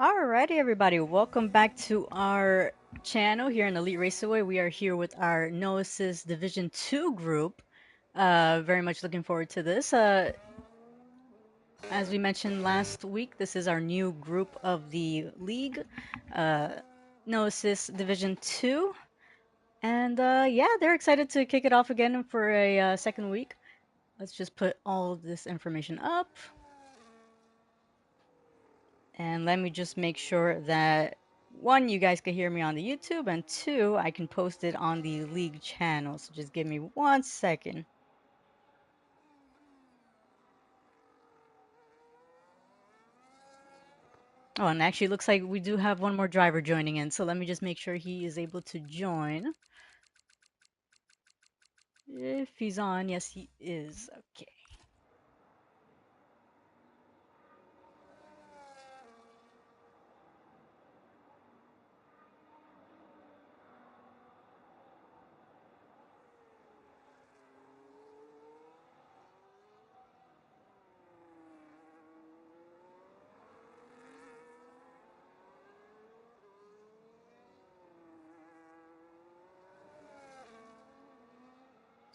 Alrighty, everybody, welcome back to our channel here in Elite Raceway. We are here with our No Assist Division 2 group. Very much looking forward to this. As we mentioned last week, this is our new group of the league, uh, No Assist Division 2. And yeah, they're excited to kick it off again for a second week. Let's just put all of this information up. And let me just make sure that one, you guys can hear me on the YouTube, and two, I can post it on the league channel. So just give me 1 second. Oh, and actually, it looks like we do have one more driver joining in. So let me just make sure he is able to join. If he's on, yes, he is. Okay.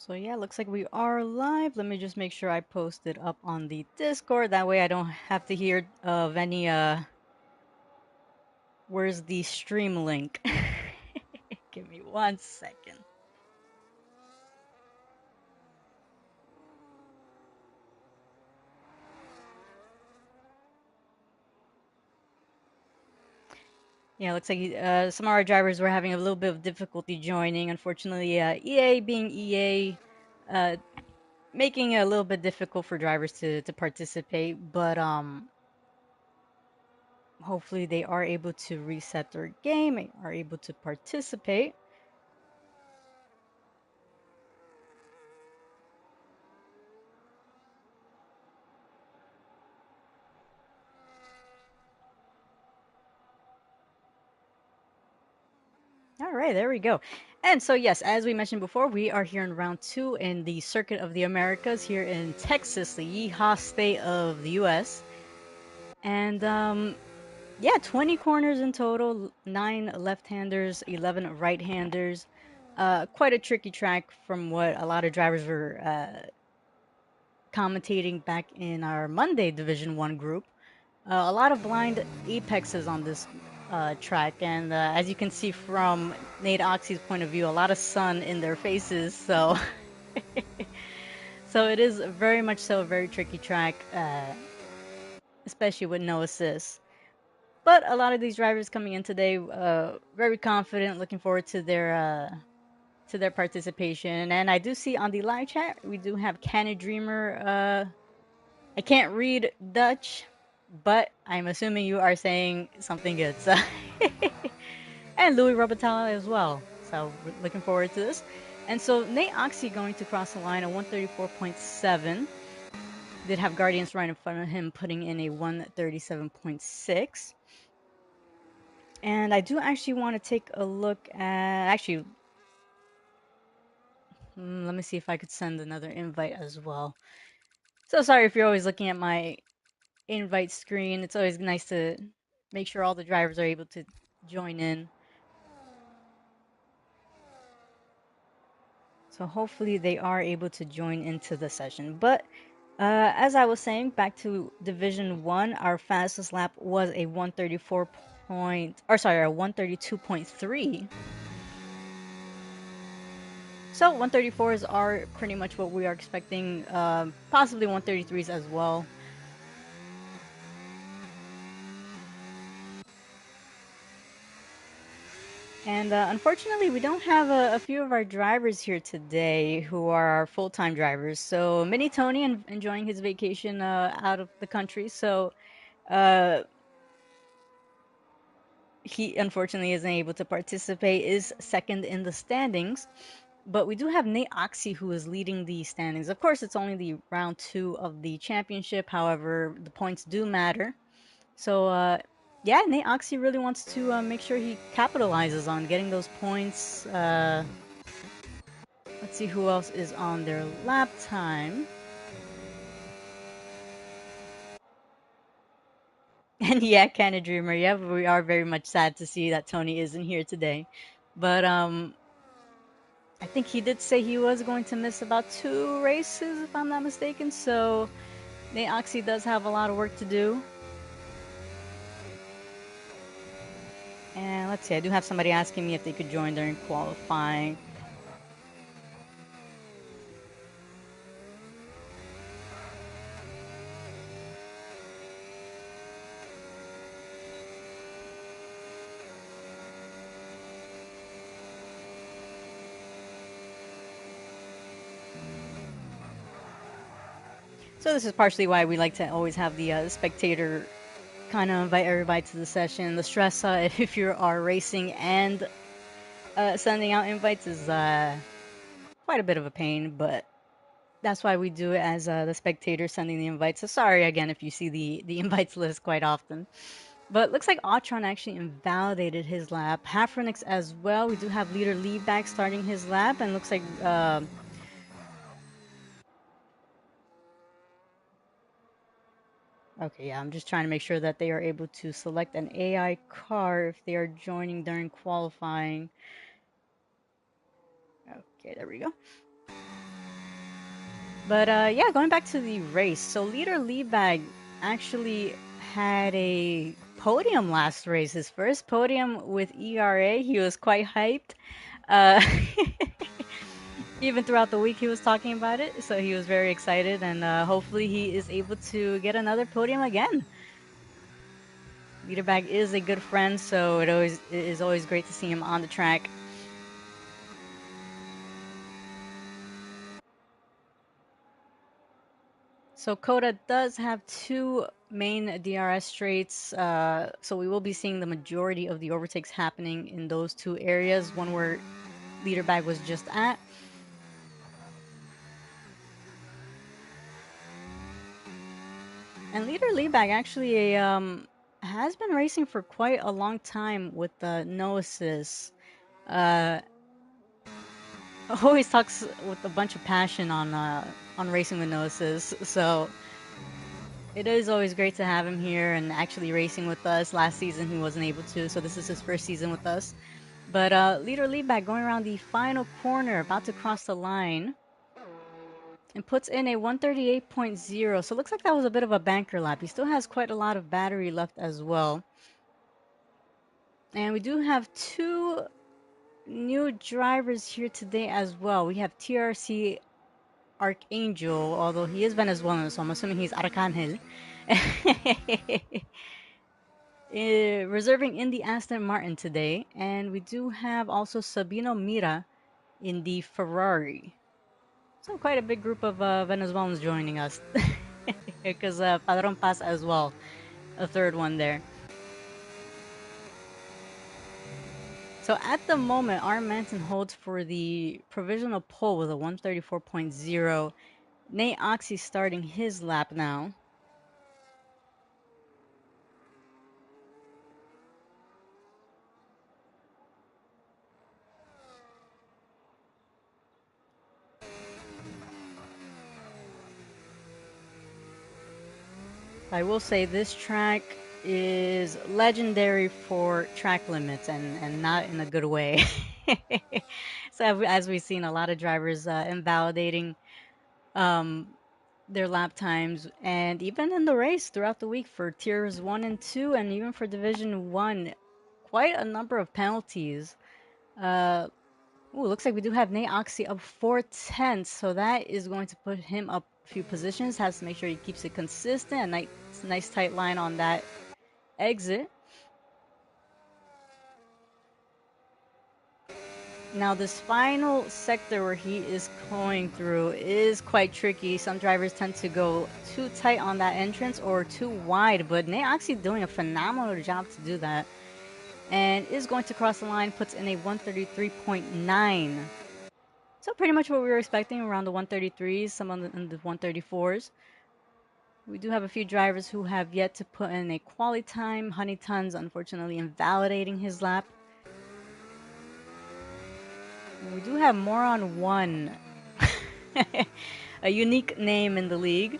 So yeah, looks like we are live. Let me just make sure I post it up on the Discord. That way I don't have to hear of any, where's the stream link? Give me 1 second. Yeah, looks like some of our drivers were having a little bit of difficulty joining. Unfortunately, EA being EA, making it a little bit difficult for drivers to participate. But hopefully they are able to reset their game, and are able to participate. All right, there we go. And so, yes, as we mentioned before, we are here in round two in the Circuit of the Americas here in Texas, the yeehaw state of the US. And yeah, 20 corners in total, 9 left-handers, 11 right-handers. Quite a tricky track from what a lot of drivers were commentating back in our Monday Division 1 group. A lot of blind apexes on this track, and as you can see from Nate Oxy's point of view, a lot of sun in their faces, so so it is very much so a very tricky track, especially with no assists. But a lot of these drivers coming in today, very confident, looking forward to their participation. And I do see on the live chat we do have Canny Dreamer. I can't read Dutch, but I'm assuming you are saying something good. So and Louis Robitaille as well. So we're looking forward to this. And so Nate Oxy going to cross the line at 134.7. Did have Guardians right in front of him, putting in a 137.6. And I do actually want to take a look at, actually, let me see if I could send another invite as well. So sorry if you're always looking at my invite screen. It's always nice to make sure all the drivers are able to join in. So hopefully they are able to join into the session. But as I was saying, back to Division 1, our fastest lap was a 132.3. So 134s are pretty much what we are expecting, possibly 133s as well. And unfortunately, we don't have a few of our drivers here today who are our full-time drivers. So Mini Tony enjoying his vacation out of the country. So uh, he unfortunately isn't able to participate, is second in the standings. But we do have Nate Oxy who is leading the standings. Of course, it's only the round two of the championship. However, the points do matter. So, yeah, Nate Oxy really wants to make sure he capitalizes on getting those points. Let's see who else is on their lap time. And yeah, Canna Dreamer. Yeah, we are very much sad to see that Tony isn't here today. But I think he did say he was going to miss about 2 races, if I'm not mistaken. So Nate Oxy does have a lot of work to do. And let's see, I do have somebody asking me if they could join during qualifying. So this is partially why we like to always have the spectator kind of invite everybody to the session. The stress if you are racing and sending out invites is quite a bit of a pain, but that's why we do it as the spectator sending the invites. So sorry again if you see the invites list quite often. But looks like Autron actually invalidated his lap. Hafronix as well. We do have leader Leadback starting his lap, and looks like okay, yeah, I'm just trying to make sure that they are able to select an AI car if they are joining during qualifying. Okay, there we go. But yeah, going back to the race. So leader Leadbag actually had a podium last race, his first podium with ERA. He was quite hyped. Uh, even throughout the week, he was talking about it, so he was very excited, and hopefully, he is able to get another podium again. Leaderbag is a good friend, so it is always great to see him on the track. So COTA does have 2 main DRS straights, so we will be seeing the majority of the overtakes happening in those 2 areas, one where Leaderbag was just at. And leader Leadbag actually has been racing for quite a long time with no assist. Always talks with a bunch of passion on racing with no assist. So it is always great to have him here and actually racing with us. Last season he wasn't able to, so this is his first season with us. But leader Leadback going around the final corner, about to cross the line, and puts in a 138.0. So it looks like that was a bit of a banker lap. He still has quite a lot of battery left as well. And we do have 2 new drivers here today as well. We have TRC Archangel, although he is Venezuelan, so I'm assuming he's Arcangel. Reserving in the Aston Martin today. And we do have also Sabino Mira in the Ferrari. So quite a big group of Venezuelans joining us. Because Padron Paz as well, a third one there. So at the moment, our Manson holds for the provisional pole with a 134.0. Nate Oxy starting his lap now. I will say this track is legendary for track limits and not in a good way. So as we've seen, a lot of drivers invalidating um, their lap times, and even in the race throughout the week for tiers 1 and 2, and even for Division 1, quite a number of penalties. Ooh, looks like we do have Nate Oxy up 4 tenths, so that is going to put him up a few positions. Has to make sure he keeps it consistent. Nice tight line on that exit. Now this final sector where he is going through is quite tricky. Some drivers tend to go too tight on that entrance or too wide, but Nate Oxy doing a phenomenal job to do that. And is going to cross the line, puts in a 133.9. So pretty much what we were expecting, around the 133s, some on the 134s. We do have a few drivers who have yet to put in a quali time. Honey Tons unfortunately invalidating his lap. And we do have Moron 1, a unique name in the league.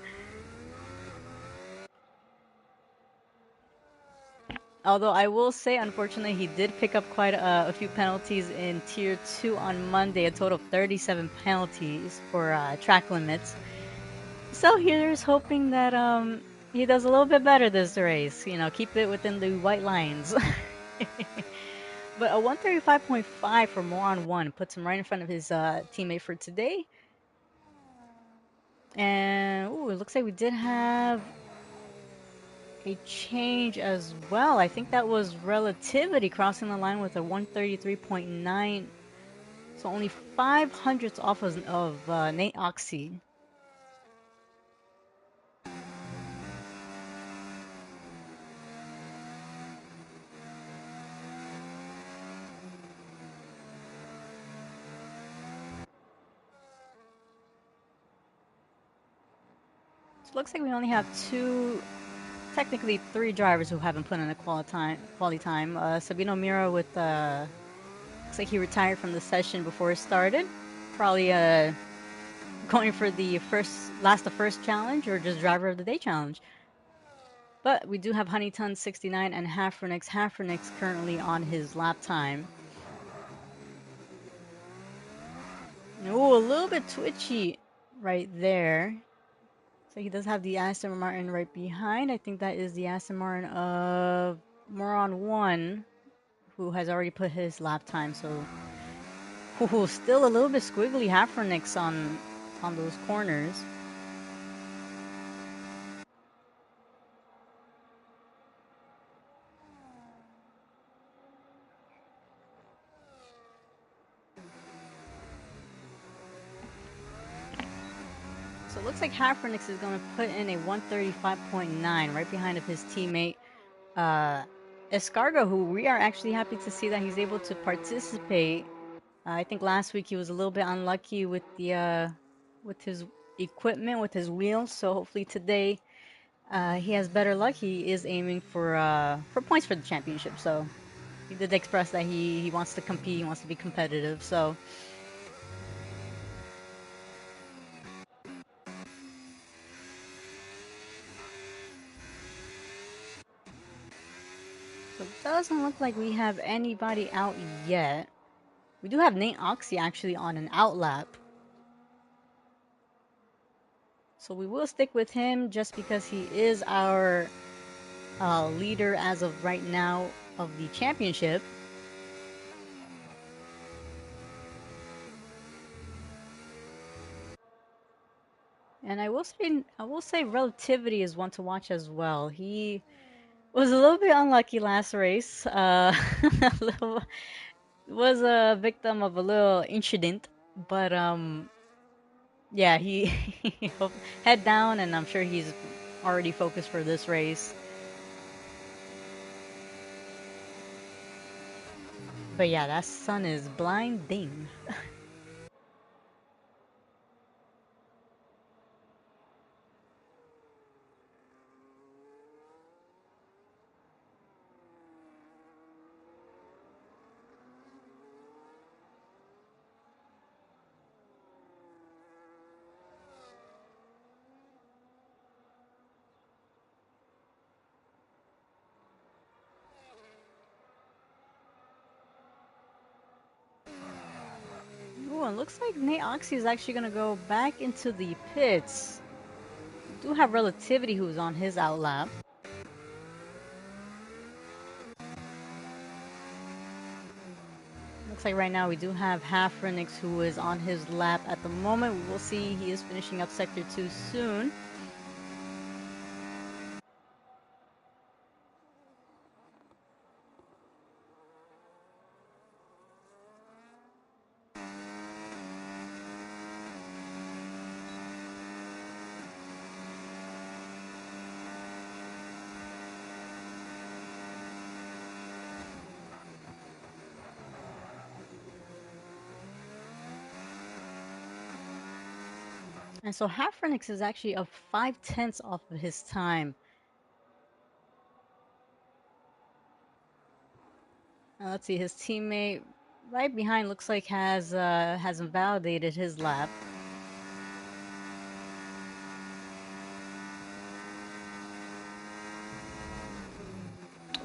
Although I will say, unfortunately, he did pick up quite a few penalties in Tier 2 on Monday, a total of 37 penalties for track limits. So here's hoping that he does a little bit better this race. You know, keep it within the white lines. But a 135.5 for Moron 1 puts him right in front of his teammate for today. And ooh, it looks like we did have a change as well. I think that was Relativity crossing the line with a 133.9. So only 500ths off of Nate Oxy. So it looks like we only have technically three drivers who haven't put in a quality time. Sabino Mira with looks like he retired from the session before it started. Probably going for the first challenge or just driver of the day challenge. But we do have Honeyton 69 and Halfernix currently on his lap time. Ooh, a little bit twitchy right there. So he does have the Aston Martin right behind. I think that is the Aston Martin of Moron 1, who has already put his lap time. So ooh, still a little bit squiggly Halfernix on those corners. So it looks like Halfernix is going to put in a 135.9 right behind of his teammate Escargo, who we are actually happy to see that he's able to participate. I think last week he was a little bit unlucky with with his equipment, with his wheels. So hopefully today he has better luck. He is aiming for points for the championship. So he did express that he wants to compete, he wants to be competitive. So it doesn't look like we have anybody out yet. We do have Nate Oxy actually on an outlap. So we will stick with him just because he is our leader as of right now of the championship. And I will say Relativity is one to watch as well. He was a little bit unlucky last race. Was a victim of a little incident, but yeah, he head down, and I'm sure he's already focused for this race. But yeah, that sun is blinding. Ooh, it looks like Nate Oxy is actually gonna go back into the pits. We do have Relativity who's on his outlap. Looks like right now we do have Halfrenix who is on his lap at the moment. We will see he is finishing up Sector 2 soon. And so Halfrenix is actually up 5/10 off of his time. Let's see, his teammate right behind looks like has invalidated his lap.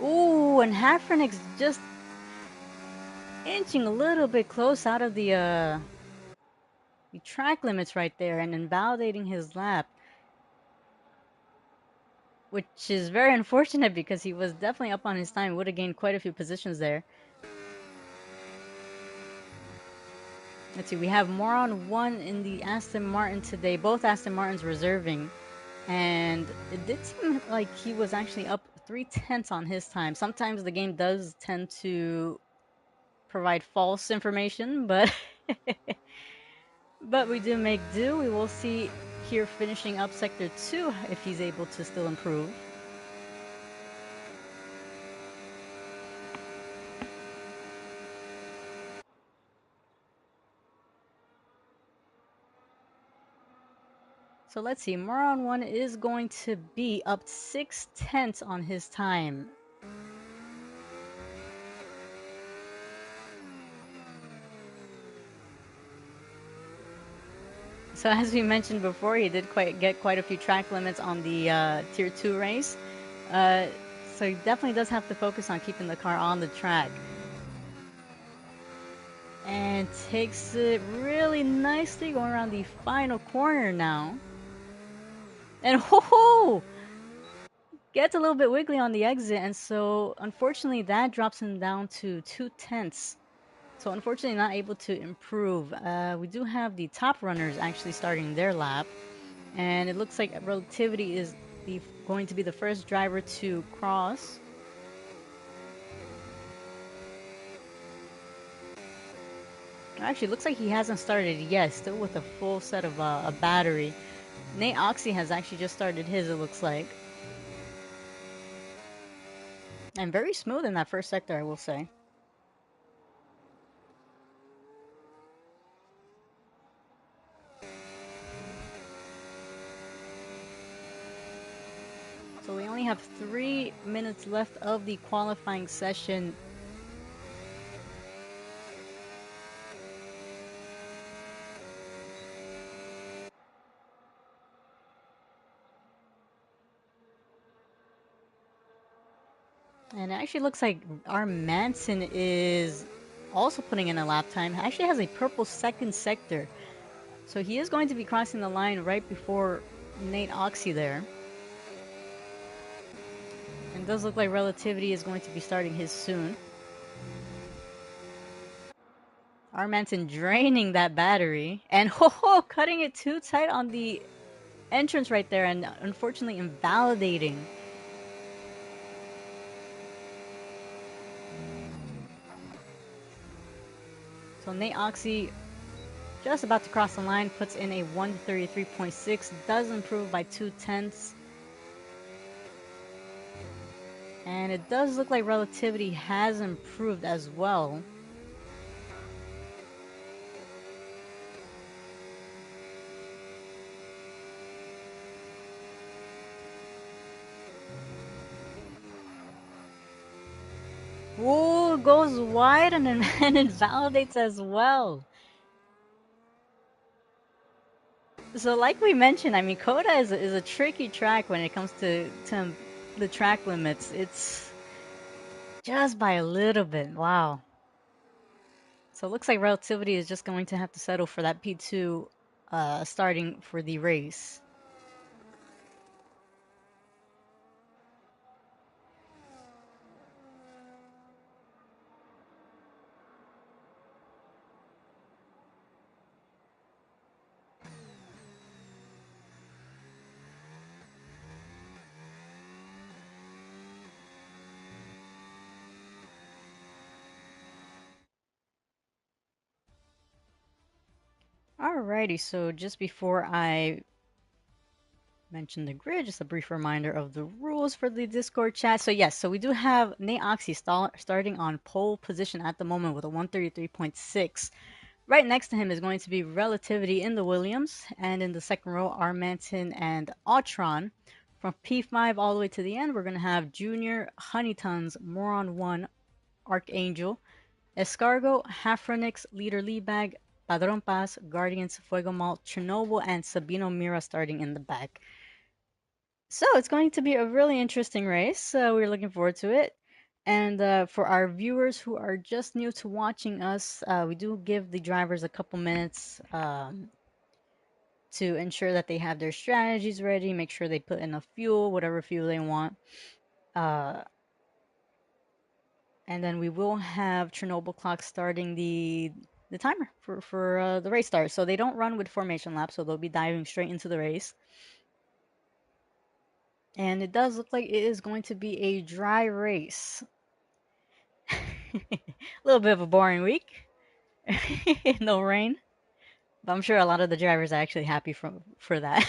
Ooh, and Hafrenix just inching a little bit close out of the track limits right there and invalidating his lap, which is very unfortunate because he was definitely up on his time. Would have gained quite a few positions there. Let's see, we have Moron 1 in the Aston Martin today, both Aston Martins reserving. And it did seem like he was actually up 3/10 on his time. Sometimes the game does tend to provide false information, but but we do make do. We will see here finishing up sector 2 if he's able to still improve. So let's see, Moron 1 is going to be up 6/10 on his time. So as we mentioned before, he did get quite a few track limits on the Tier 2 race. So he definitely does have to focus on keeping the car on the track. And takes it really nicely going around the final corner now. And ho-ho! Gets a little bit wiggly on the exit, and so unfortunately that drops him down to 2/10. So unfortunately not able to improve. We do have the top runners actually starting their lap, and it looks like Relativity is going to be the first driver to cross. Actually, looks like he hasn't started yet, still with a full set of a battery. Nate Oxy has actually just started his, it looks like. And very smooth in that first sector, I will say. So we only have 3 minutes left of the qualifying session. And it actually looks like our Manson is also putting in a lap time. Actually has a purple second sector. So he is going to be crossing the line right before Nate Oxy there. And it does look like Relativity is going to be starting his soon. Our Manson draining that battery. And ho-ho, cutting it too tight on the entrance right there and unfortunately invalidating. So Nate Oxy just about to cross the line, puts in a 133.6, does improve by 2/10. And it does look like Relativity has improved as well. Ooh, goes wide and invalidates as well. So like we mentioned, I mean, COTA is a tricky track when it comes to the track limits. It's just by a little bit. Wow. So it looks like Relativity is just going to have to settle for that P2 starting for the race. Alrighty, so just before I mention the grid, just a brief reminder of the rules for the Discord chat. So yes, so we do have Nate Oxy starting on pole position at the moment with a 133.6. Right next to him is going to be Relativity in the Williams, and in the second row are Manton and Autron. From P5 all the way to the end, we're going to have Junior, Honeytons, Moron 1, Archangel, Escargo, Hafronix, Leader Leadbag, Padron Paz, Guardians, Fuego Malt, Chernobyl, and Sabino Mira starting in the back. So it's going to be a really interesting race. We're looking forward to it. And for our viewers who are just new to watching us, we do give the drivers a couple minutes to ensure that they have their strategies ready, make sure they put enough fuel, whatever fuel they want. Uh, and then we will have Chernobyl clock starting the timer for the race start. So they don't run with formation laps, so they'll be diving straight into the race. And it does look like it is going to be a dry race. A little bit of a boring week. No rain. But I'm sure a lot of the drivers are actually happy for that.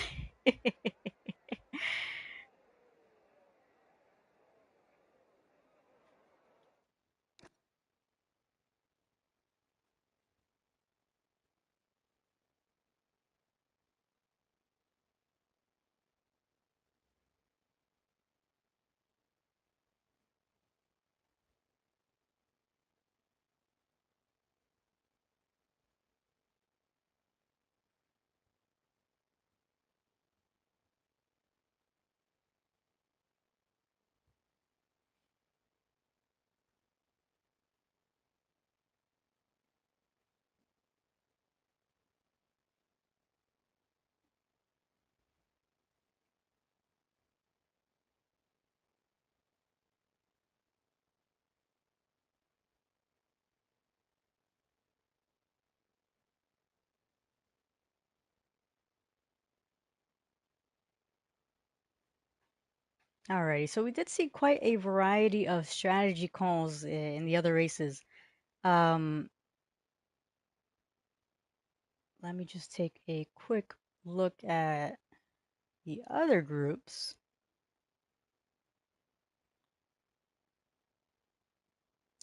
Alrighty, so we did see quite a variety of strategy calls in the other races. Um, Let me just take a quick look at the other groups.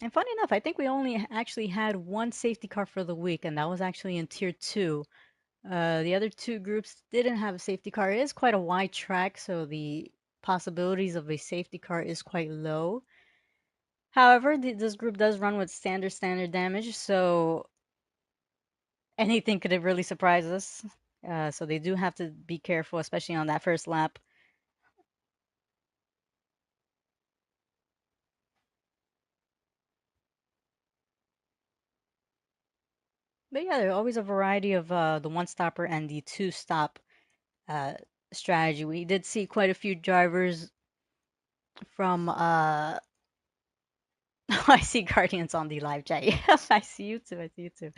And funny enough, I think we only actually had one safety car for the week, and that was actually in Tier 2. The other two groups didn't have a safety car. It is quite a wide track, so the possibilities of a safety car is quite low. However, this group does run with standard damage, so anything could have really surprised us. So they do have to be careful, especially on that first lap. But yeah, there's always a variety of the one stopper and the two stop uh, strategy. We did see quite a few drivers from I see Guardians on the live chat. Yes, I see you too. I see you too.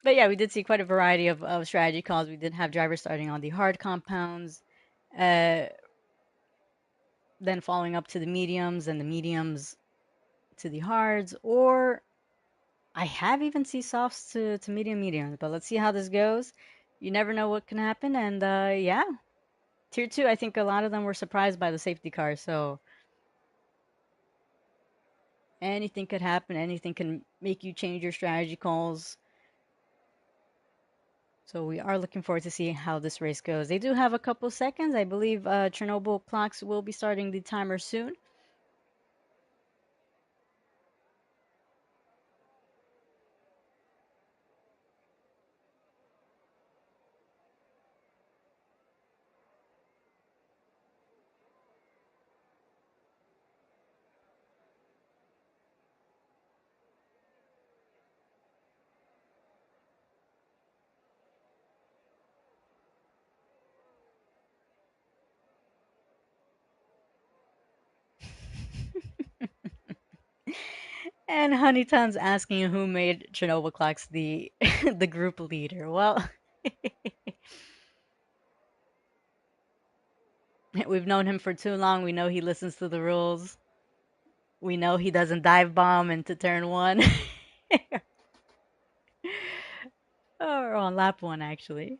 But yeah, we did see quite a variety of strategy calls. We did have drivers starting on the hard compounds, uh, then following up to the mediums, and the mediums to the hards, or I have even seen softs to mediums. But let's see how this goes. You never know what can happen, and yeah, tier two. I think a lot of them were surprised by the safety car, so anything could happen. Anything can make you change your strategy calls. So we are looking forward to see how this race goes. They do have a couple seconds. I believe Chernobyl clocks will be starting the timer soon. And Honeyton's asking who made Chernobyl clocks the the group leader. Well, we've known him for too long. We know he listens to the rules. We know he doesn't dive bomb into turn one. Or on lap one, actually.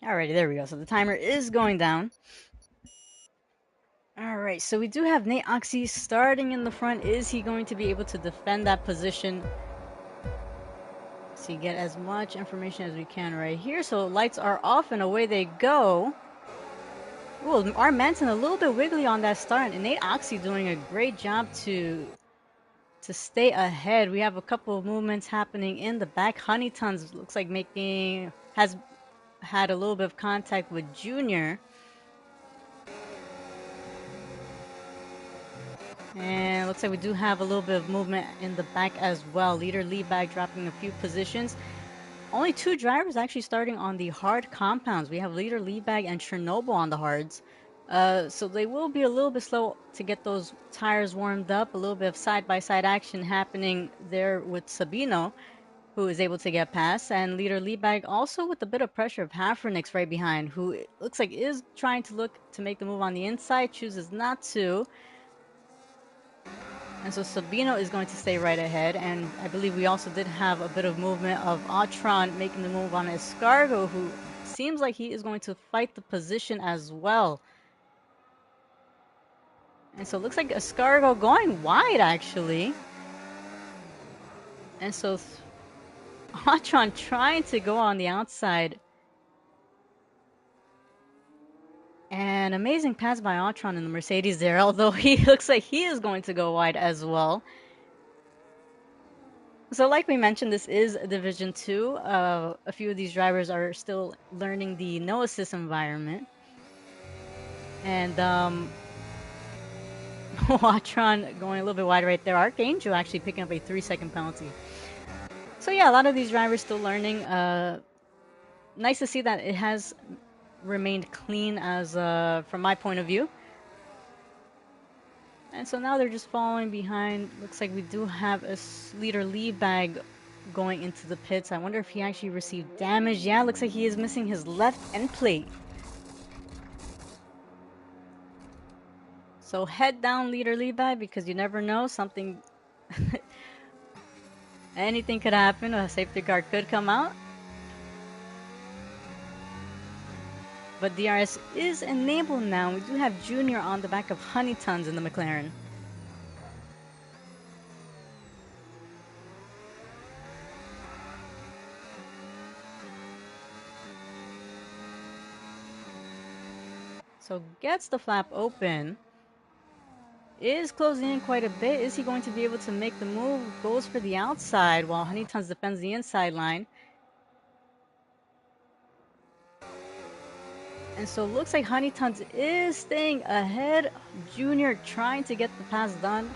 Alrighty, there we go. So the timer is going down. Alright, so we do have Nate Oxy starting in the front. Is he going to be able to defend that position? So you get as much information as we can right here. So lights are off and away they go. Ooh, our Manson a little bit wiggly on that start, and Nate Oxy doing a great job to stay ahead. We have a couple of movements happening in the back. Honeytons looks like has had a little bit of contact with Junior. And looks like we do have a little bit of movement in the back as well. Leader Leadbag dropping a few positions. Only 2 drivers actually starting on the hard compounds. We have Leader Leadbag and Chernobyl on the hards. So they will be a little bit slow to get those tires warmed up. A little bit of side-by-side action happening there with Sabino, who is able to get past. And Leader Leadbag also with a bit of pressure of Hafrenix right behind, who it looks like is trying to look to make the move on the inside, chooses not to. And so Sabino is going to stay right ahead, and I believe we also did have a bit of movement of Atron making the move on Escargo, who seems like he is going to fight the position as well. And so it looks like Escargo going wide, actually. And so Atron trying to go on the outside. And amazing pass by Atron in the Mercedes there, although he looks like he is going to go wide as well. So like we mentioned, this is Division 2. A few of these drivers are still learning the no assist environment. And Watron going a little bit wide right there. Archangel actually picking up a 3-second penalty. So yeah, a lot of these drivers still learning. Nice to see that it has remained clean as from my point of view. And so now they're just following behind. Looks like we do have a Leader Leadbag going into the pits. I wonder if he actually received damage. Yeah, looks like he is missing his left end plate. So head down, Leader Leadbag, because you never know, something anything could happen. A safety car could come out. But DRS is enabled now. We do have Junior on the back of Honeytons in the McLaren. So gets the flap open. Is closing in quite a bit. Is he going to be able to make the move? Goes for the outside while Honeytons defends the inside line. And so it looks like Honeytons is staying ahead. Junior trying to get the pass done.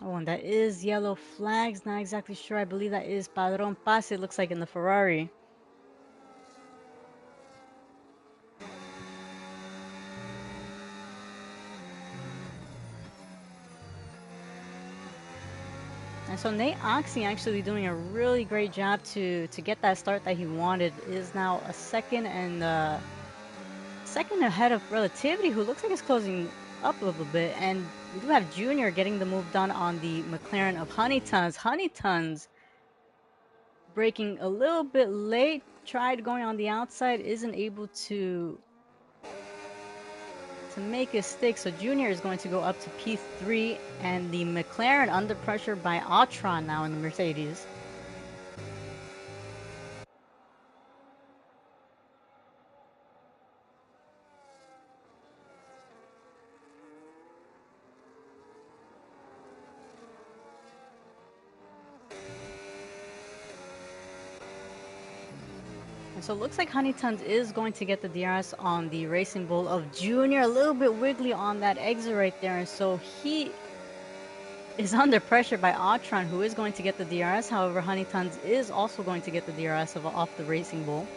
Oh, and that is yellow flags. Not exactly sure. I believe that is Padron Pass, it looks like, in the Ferrari. And so Nate Oxy actually doing a really great job to get that start that he wanted. Is now a second and second ahead of Relativity, who looks like it's closing up a little bit. And we do have Junior getting the move done on the McLaren of Honeytons. Honeytons braking a little bit late. Tried going on the outside, isn't able to make a stick. So Junior is going to go up to P3, and the McLaren under pressure by Atron now in the Mercedes. And so it looks like Honeytons is going to get the DRS on the Racing Bull of Junior. A little bit wiggly on that exit right there, and so he is under pressure by Atron, who is going to get the DRS. However, Honeytons is also going to get the DRS off the Racing Bull.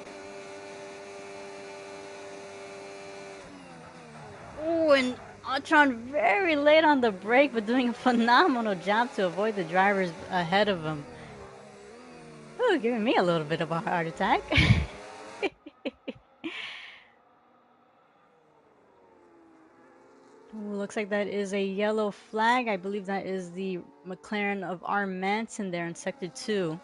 Oh, and Atron very late on the brake, but doing a phenomenal job to avoid the drivers ahead of him. Ooh, giving me a little bit of a heart attack. Ooh, looks like that is a yellow flag. I believe that is the McLaren of R. Manson there in Sector 2.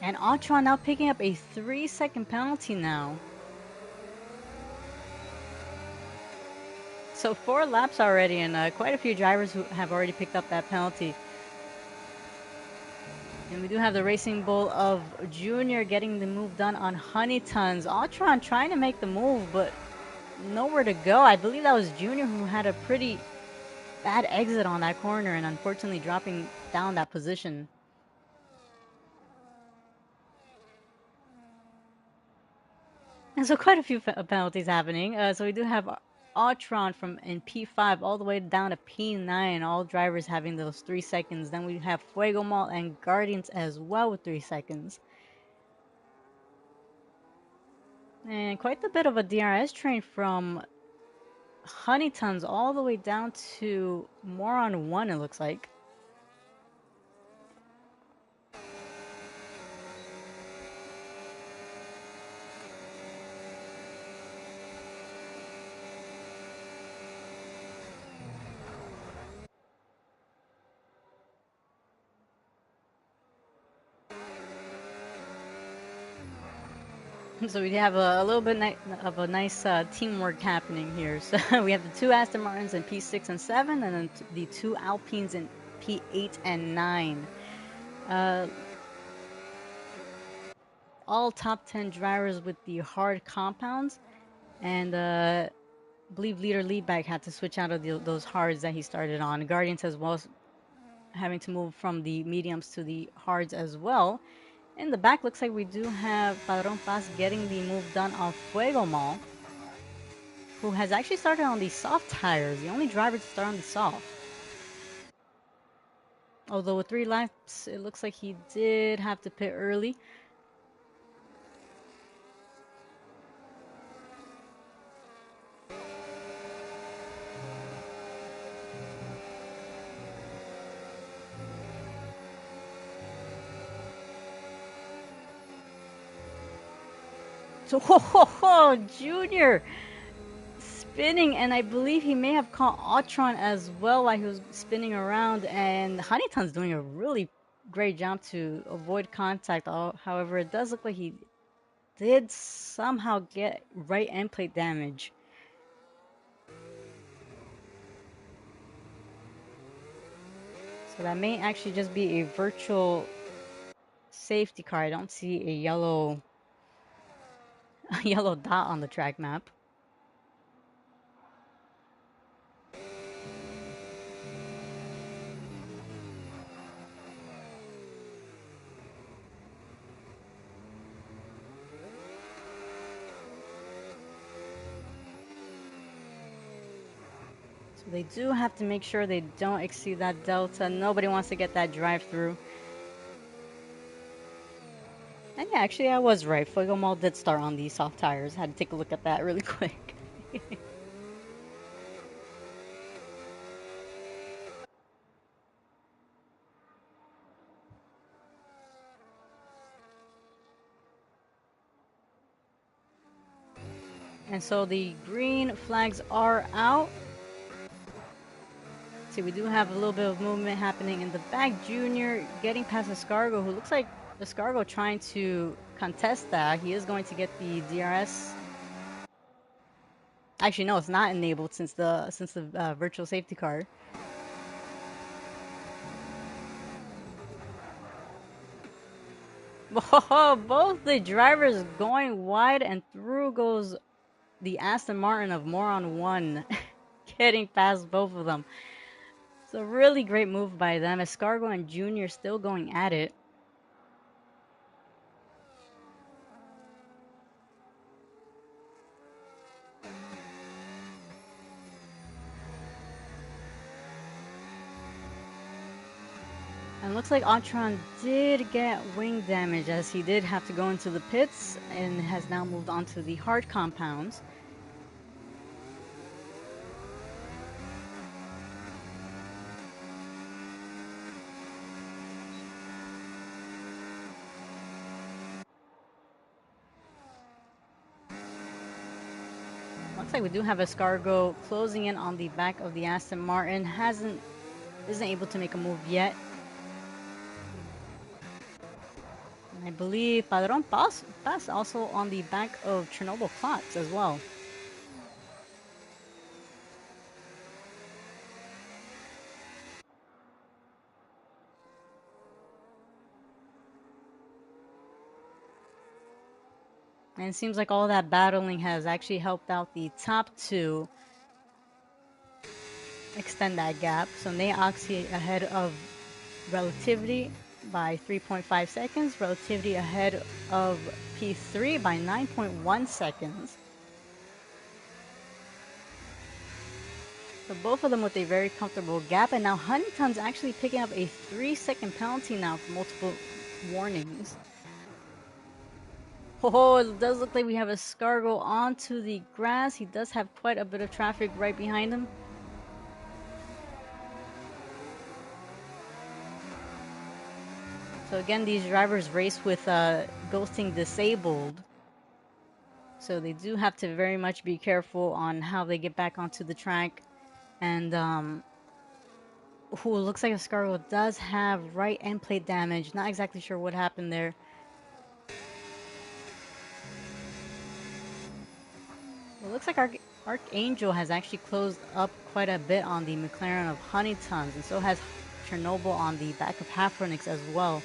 And Altron now picking up a 3-second penalty now. So 4 laps already, and quite a few drivers who have already picked up that penalty. And we do have the Racing Bull of Junior getting the move done on Honeytons. Altron trying to make the move, but nowhere to go. I believe that was Junior who had a pretty bad exit on that corner and unfortunately dropping down that position. And so quite a few penalties happening. So we do have Altron from in P5 all the way down to P9, all drivers having those 3 seconds. Then we have Fuego Mall and Guardians as well with 3 seconds. And quite a bit of a DRS train from Honeytons all the way down to Moron 1, it looks like. So we have a little bit of a nice teamwork happening here. So we have the 2 Aston Martins in P6 and 7, and then the 2 Alpines in P8 and 9. All top 10 drivers with the hard compounds, and I believe leader leadback had to switch out of those hards that he started on. Guardians as well, having to move from the mediums to the hards as well. In the back, looks like we do have Padron Paz getting the move done on Fuego Mall, who has actually started on the soft tires, the only driver to start on the soft. Although with 3 laps, it looks like he did have to pit early. So, Junior spinning, and I believe he may have caught Altron as well while he was spinning around, and Honeyton's doing a really great job to avoid contact. However, it does look like he did somehow get right end plate damage. So that may actually just be a virtual safety car. I don't see a yellow dot on the track map. So they do have to make sure they don't exceed that delta. Nobody wants to get that drive through. And yeah, actually I was right. Fuego Mall did start on the soft tires. Had to take a look at that really quick. And so the green flags are out. See, we do have a little bit of movement happening in the back. Junior getting past Escargo, who looks like Escargo trying to contest that. He is going to get the DRS. Actually, no, it's not enabled since the virtual safety car. Whoa, both the drivers going wide, and through goes the Aston Martin of Moron 1, getting past both of them. It's a really great move by them. Escargo and Junior still going at it. And looks like Altron did get wing damage, as he did have to go into the pits and has now moved on to the hard compounds. Looks like we do have Escargo closing in on the back of the Aston Martin. Isn't able to make a move yet. I believe Padron Pass also on the back of Chernobyl clocks as well. And it seems like all that battling has actually helped out the top two extend that gap. So Neoxy ahead of Relativity by 3.5 seconds. Relativity ahead of P3 by 9.1 seconds. So both of them with a very comfortable gap. And now Huntington's actually picking up a 3-second penalty now for multiple warnings. Oh, it does look like we have Escargo onto the grass. He does have quite a bit of traffic right behind him. So again, these drivers race with ghosting disabled. So they do have to very much be careful on how they get back onto the track. And who looks like Escargo does have right end plate damage. Not exactly sure what happened there. It looks like Archangel has actually closed up quite a bit on the McLaren of Huntington's, and so has Chernobyl on the back of Halfronix as well.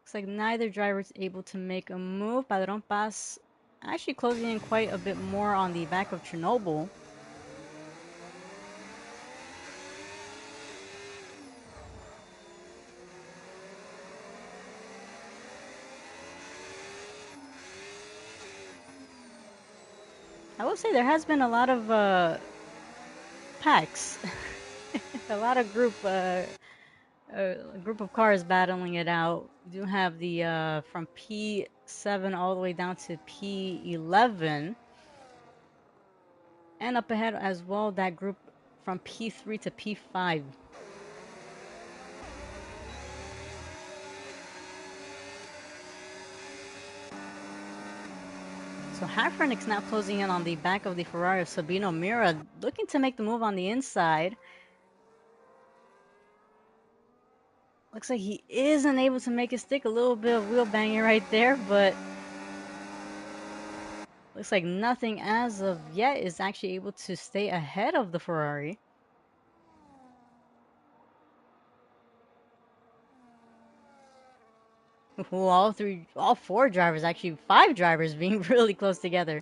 Looks like neither driver is able to make a move. Padron Pass actually closing in quite a bit more on the back of Chernobyl. I will say there has been a lot of packs, a lot of a group of cars battling it out. We do have the from P7 all the way down to P11. And up ahead as well, that group from P3 to P5. So Hafrenix now closing in on the back of the Ferrari of Sabino Mira, looking to make the move on the inside. Looks like he isn't able to make it stick. A little bit of wheel banging right there, but looks like nothing as of yet is actually able to stay ahead of the Ferrari. Well, all four drivers, actually 5 drivers being really close together.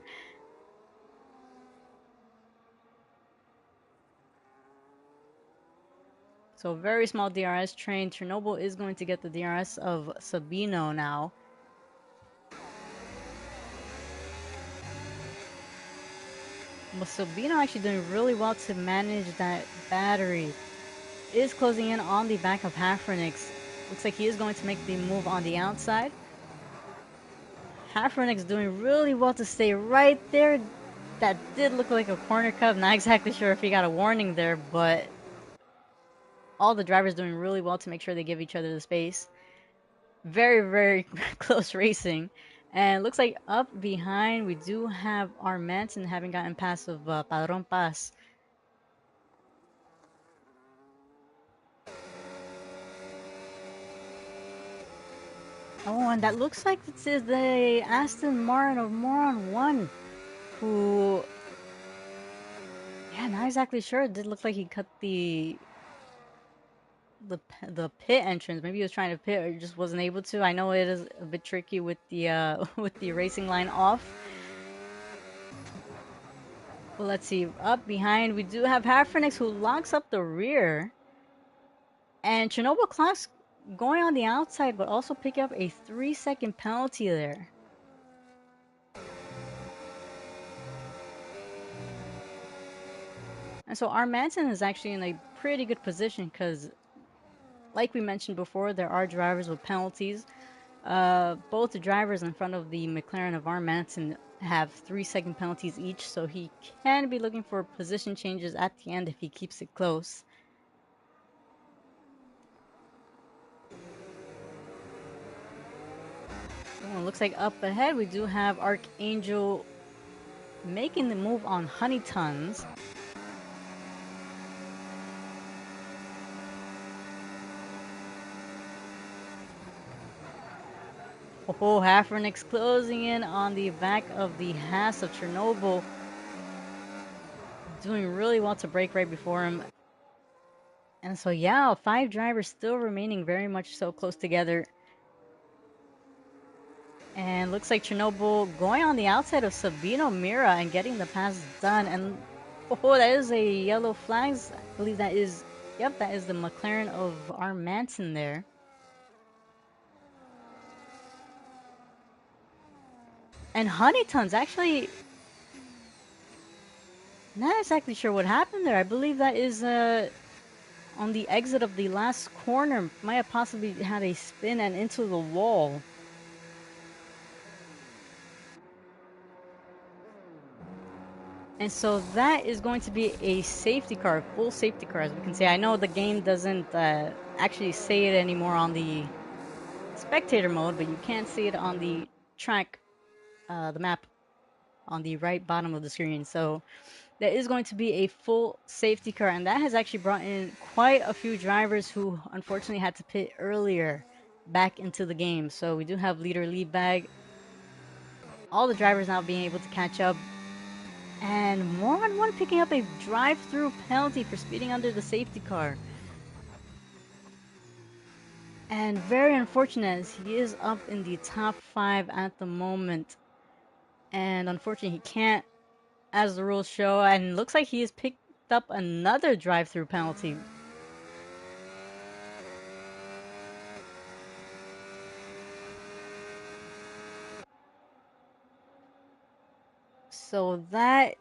So very small DRS train. Chernobyl is going to get the DRS of Sabino now. But Sabino actually doing really well to manage that battery. Is closing in on the back of Hafrenix. Looks like he is going to make the move on the outside. Hafrenix doing really well to stay right there. That did look like a corner cut. Not exactly sure if he got a warning there, but all the drivers doing really well to make sure they give each other the space. Very, very close racing. And looks like up behind, we do have our Manson having gotten past of Padron Pass. Oh, and that looks like this is the Aston Martin of Moron 1, who, yeah, not exactly sure. It did look like he cut the pit entrance. Maybe he was trying to pit or just wasn't able to. I know it is a bit tricky with the with the racing line off. Well, let's see. Up behind, we do have Hafrenix who locks up the rear. And Chernobyl Class going on the outside, but also picking up a 3-second penalty there. And so our Manson is actually in a pretty good position because, like we mentioned before, there are drivers with penalties. Both the drivers in front of the McLaren of our Manson have 3-second penalties each, so he can be looking for position changes at the end if he keeps it close. Oh, it looks like up ahead we do have Archangel making the move on Honeytons. Oh, Hafrenix closing in on the back of the Haas of Chernobyl. Doing really well to break right before him. And so, yeah, 5 drivers still remaining very much so close together. And looks like Chernobyl going on the outside of Sabino Mira and getting the pass done. And oh, that is a yellow flags. I believe that is, yep, that is the McLaren of our Manson there. And Honeyton's actually not exactly sure what happened there. I believe that is on the exit of the last corner. Might have possibly had a spin and into the wall. And so that is going to be a safety car, full safety car, as we can say. I know the game doesn't actually say it anymore on the spectator mode, but you can see it on the track, the map on the right bottom of the screen. So there is going to be a full safety car, and that has actually brought in quite a few drivers who unfortunately had to pit earlier back into the game. So we do have leader lead bag, all the drivers now being able to catch up. And more on one picking up a drive-through penalty for speeding under the safety car. And very unfortunate as he is up in the top 5 at the moment. And unfortunately he can't, as the rules show, and looks like he has picked up another drive-through penalty. So that,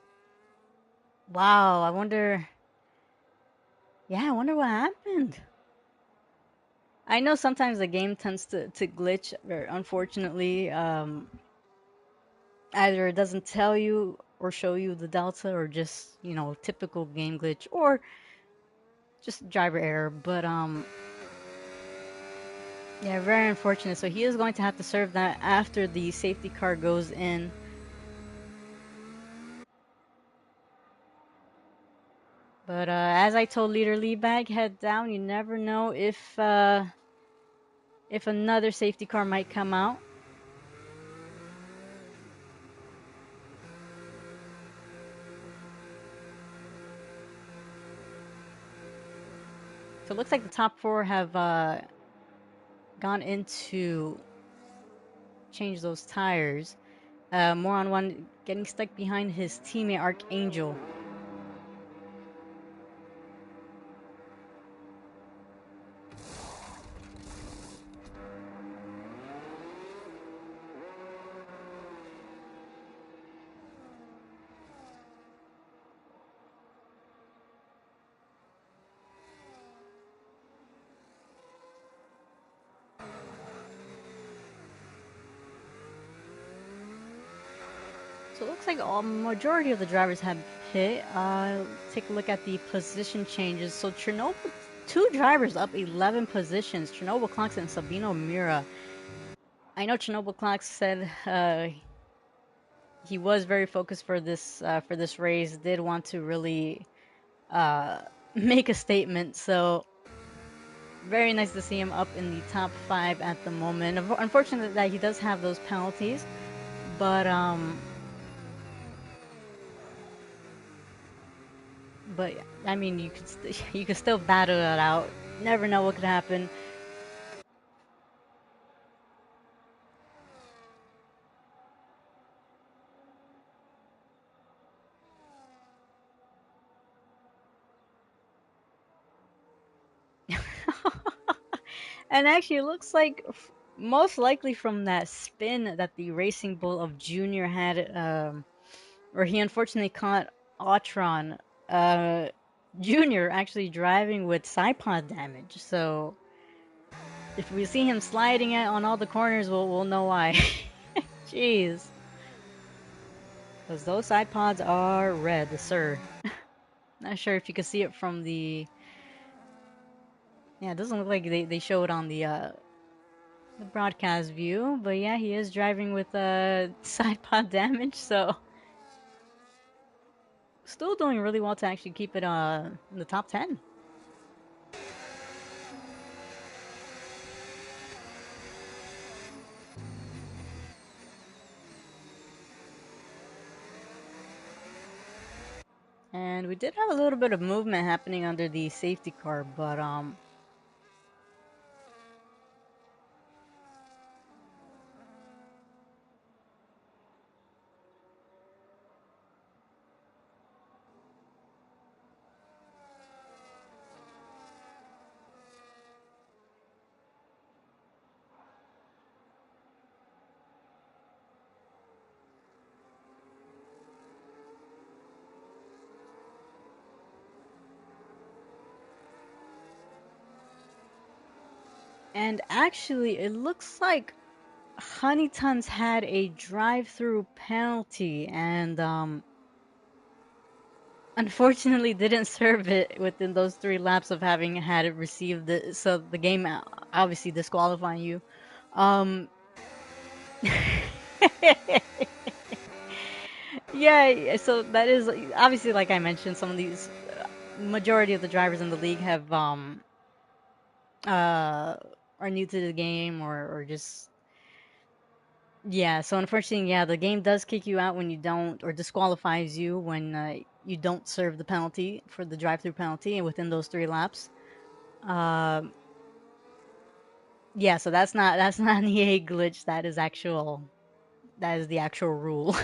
wow, I wonder, yeah, I wonder what happened. I know sometimes the game tends to glitch, unfortunately. Either it doesn't tell you or show you the delta, or just, you know, typical game glitch, or just driver error. But yeah, very unfortunate. So he is going to have to serve that after the safety car goes in. But as I told leader Leadbag, head down. You never know if another safety car might come out. So it looks like the top 4 have gone into change those tires. More on one getting stuck behind his teammate Archangel. So it looks like a majority of the drivers have hit. Take a look at the position changes. So Chernobyl, 2 drivers up 11 positions. Chernobyl Clocks and Sabino Mira. I know Chernobyl Clocks said he was very focused for this race. Did want to really uh, make a statement. So very nice to see him up in the top 5 at the moment. Unfortunate that he does have those penalties, but But I mean, you could still battle it out. Never know what could happen. And actually, it looks like most likely from that spin that the Racing Bull of Junior had, where he unfortunately caught Autron. Junior actually driving with side pod damage. So if we see him sliding it on all the corners, we'll know why. Jeez. Because those side pods are red, sir. Not sure if you can see it from the... Yeah, it doesn't look like they show it on the broadcast view, but yeah, he is driving with side pod damage, so still doing really well to actually keep it in the top 10. And we did have a little bit of movement happening under the safety car, but and actually it looks like Honeytons had a drive-through penalty and unfortunately didn't serve it within those 3 laps of having had it received it, so the game obviously disqualifying you. Um yeah, so that is obviously like I mentioned, some of these majority of the drivers in the league have uh are new to the game or just yeah, so unfortunately, yeah, the game does kick you out when you don't, or disqualifies you when you don't serve the penalty for the drive-through penalty within those 3 laps. Um, yeah, so that's not an EA glitch. That is the actual rule.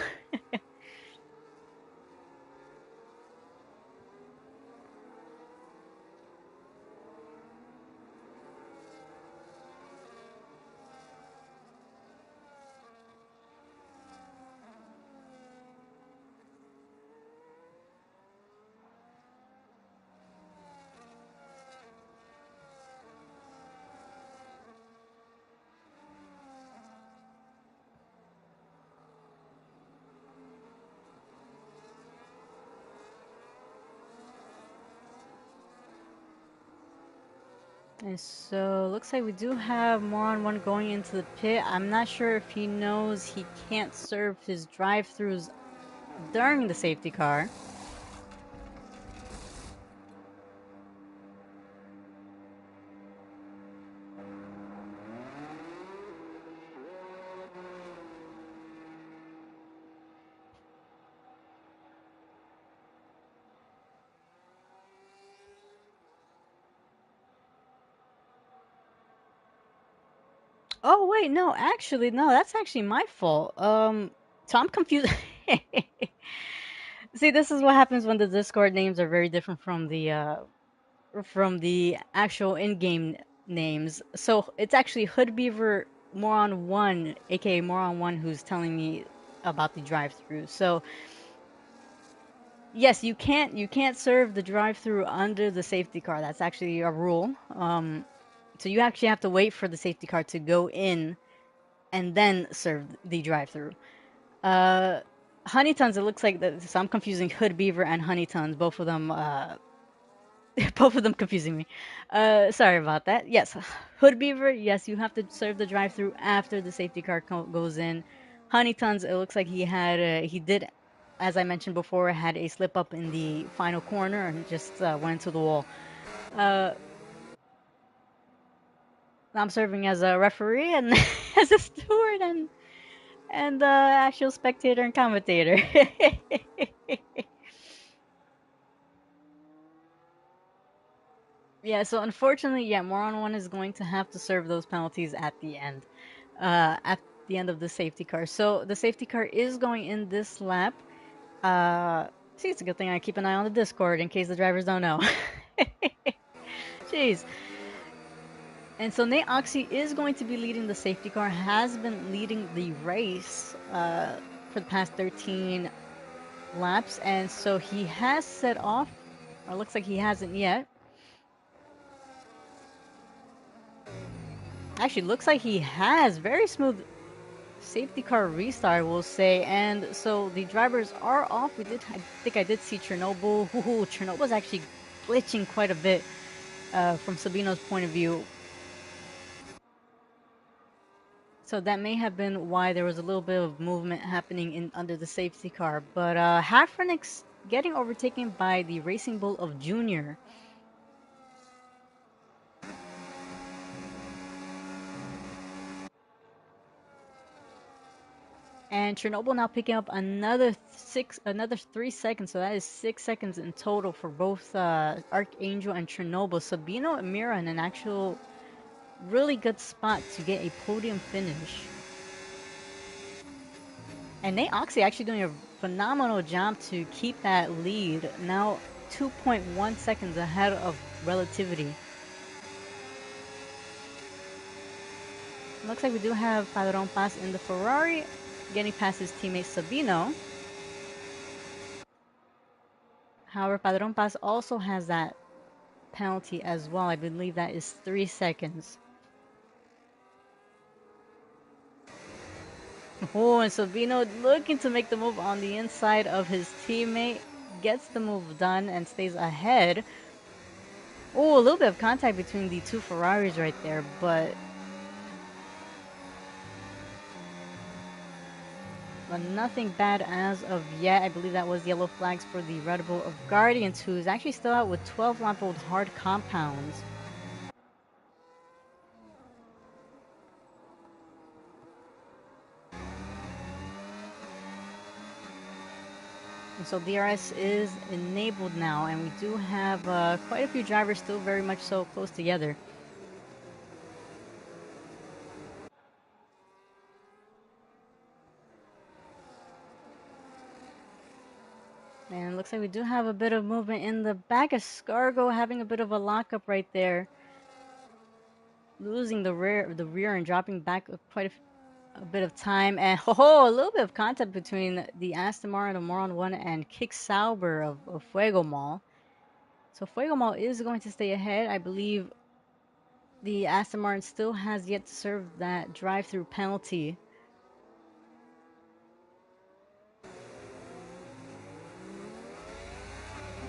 And so looks like we do have more on one going into the pit. I'm not sure if he knows he can't serve his drive-throughs during the safety car. Oh wait, no, actually, no, that's actually my fault. So I'm confused. See, this is what happens when the Discord names are very different from the actual in-game names. So it's actually Hood Beaver Moron One, aka Moron One, who's telling me about the drive-through. So yes, you can't serve the drive-through under the safety car. That's actually a rule. So you actually have to wait for the safety car to go in and then serve the drive-through. Uh, Honeytons, it looks like that. So I'm confusing Hood Beaver and Honeytons, both of them. Both of them confusing me. Sorry about that. Yes, Hood Beaver. Yes, you have to serve the drive-through after the safety car goes in. Honeytons, it looks like he did, as I mentioned before, had a slip up in the final corner and just went to the wall. Uh, I'm serving as a referee and as a steward and actual spectator and commentator. Yeah, so unfortunately, yeah, Moron One is going to have to serve those penalties at the end of the safety car. So the safety car is going in this lap. Uh, See, it's a good thing I keep an eye on the Discord in case the drivers don't know. Jeez. And so Nate Oxy is going to be leading the safety car, has been leading the race for the past 13 laps, and so he has set off, or looks like he hasn't yet. Actually, looks like he has. Very smooth safety car restart, we'll say. And so the drivers are off. I think I did see Chernobyl. Ooh, Chernobyl's actually glitching quite a bit from Sabino's point of view. So that may have been why there was a little bit of movement happening in under the safety car. But Hafrenix getting overtaken by the Racing Bull of Junior. And Chernobyl now picking up another 3 seconds. So that is 6 seconds in total for both Archangel and Chernobyl. Sabino and Mira in an actual really good spot to get a podium finish. And Nate Oxley actually doing a phenomenal job to keep that lead. Now 2.1 seconds ahead of Relativity. Looks like we do have Padron Paz in the Ferrari, getting past his teammate Sabino. However, Padron Paz also has that penalty as well. I believe that is 3 seconds. Oh, and Sabino looking to make the move on the inside of his teammate. Gets the move done and stays ahead. Oh, a little bit of contact between the two Ferraris right there, but nothing bad as of yet. I believe that was yellow flags for the Red Bull of Guardians, who is actually still out with 12 lap-old hard compounds. And so DRS is enabled now, and we do have quite a few drivers still very much so close together. And looks like we do have a bit of movement in the back. Escargo having a bit of a lockup right there, losing the rear and dropping back quite a bit of time. And a little bit of contact between the Aston Martin of Moron 1 and Kick Sauber of Fuego Mall. So Fuego Mall is going to stay ahead. I believe the Aston Martin still has yet to serve that drive-through penalty.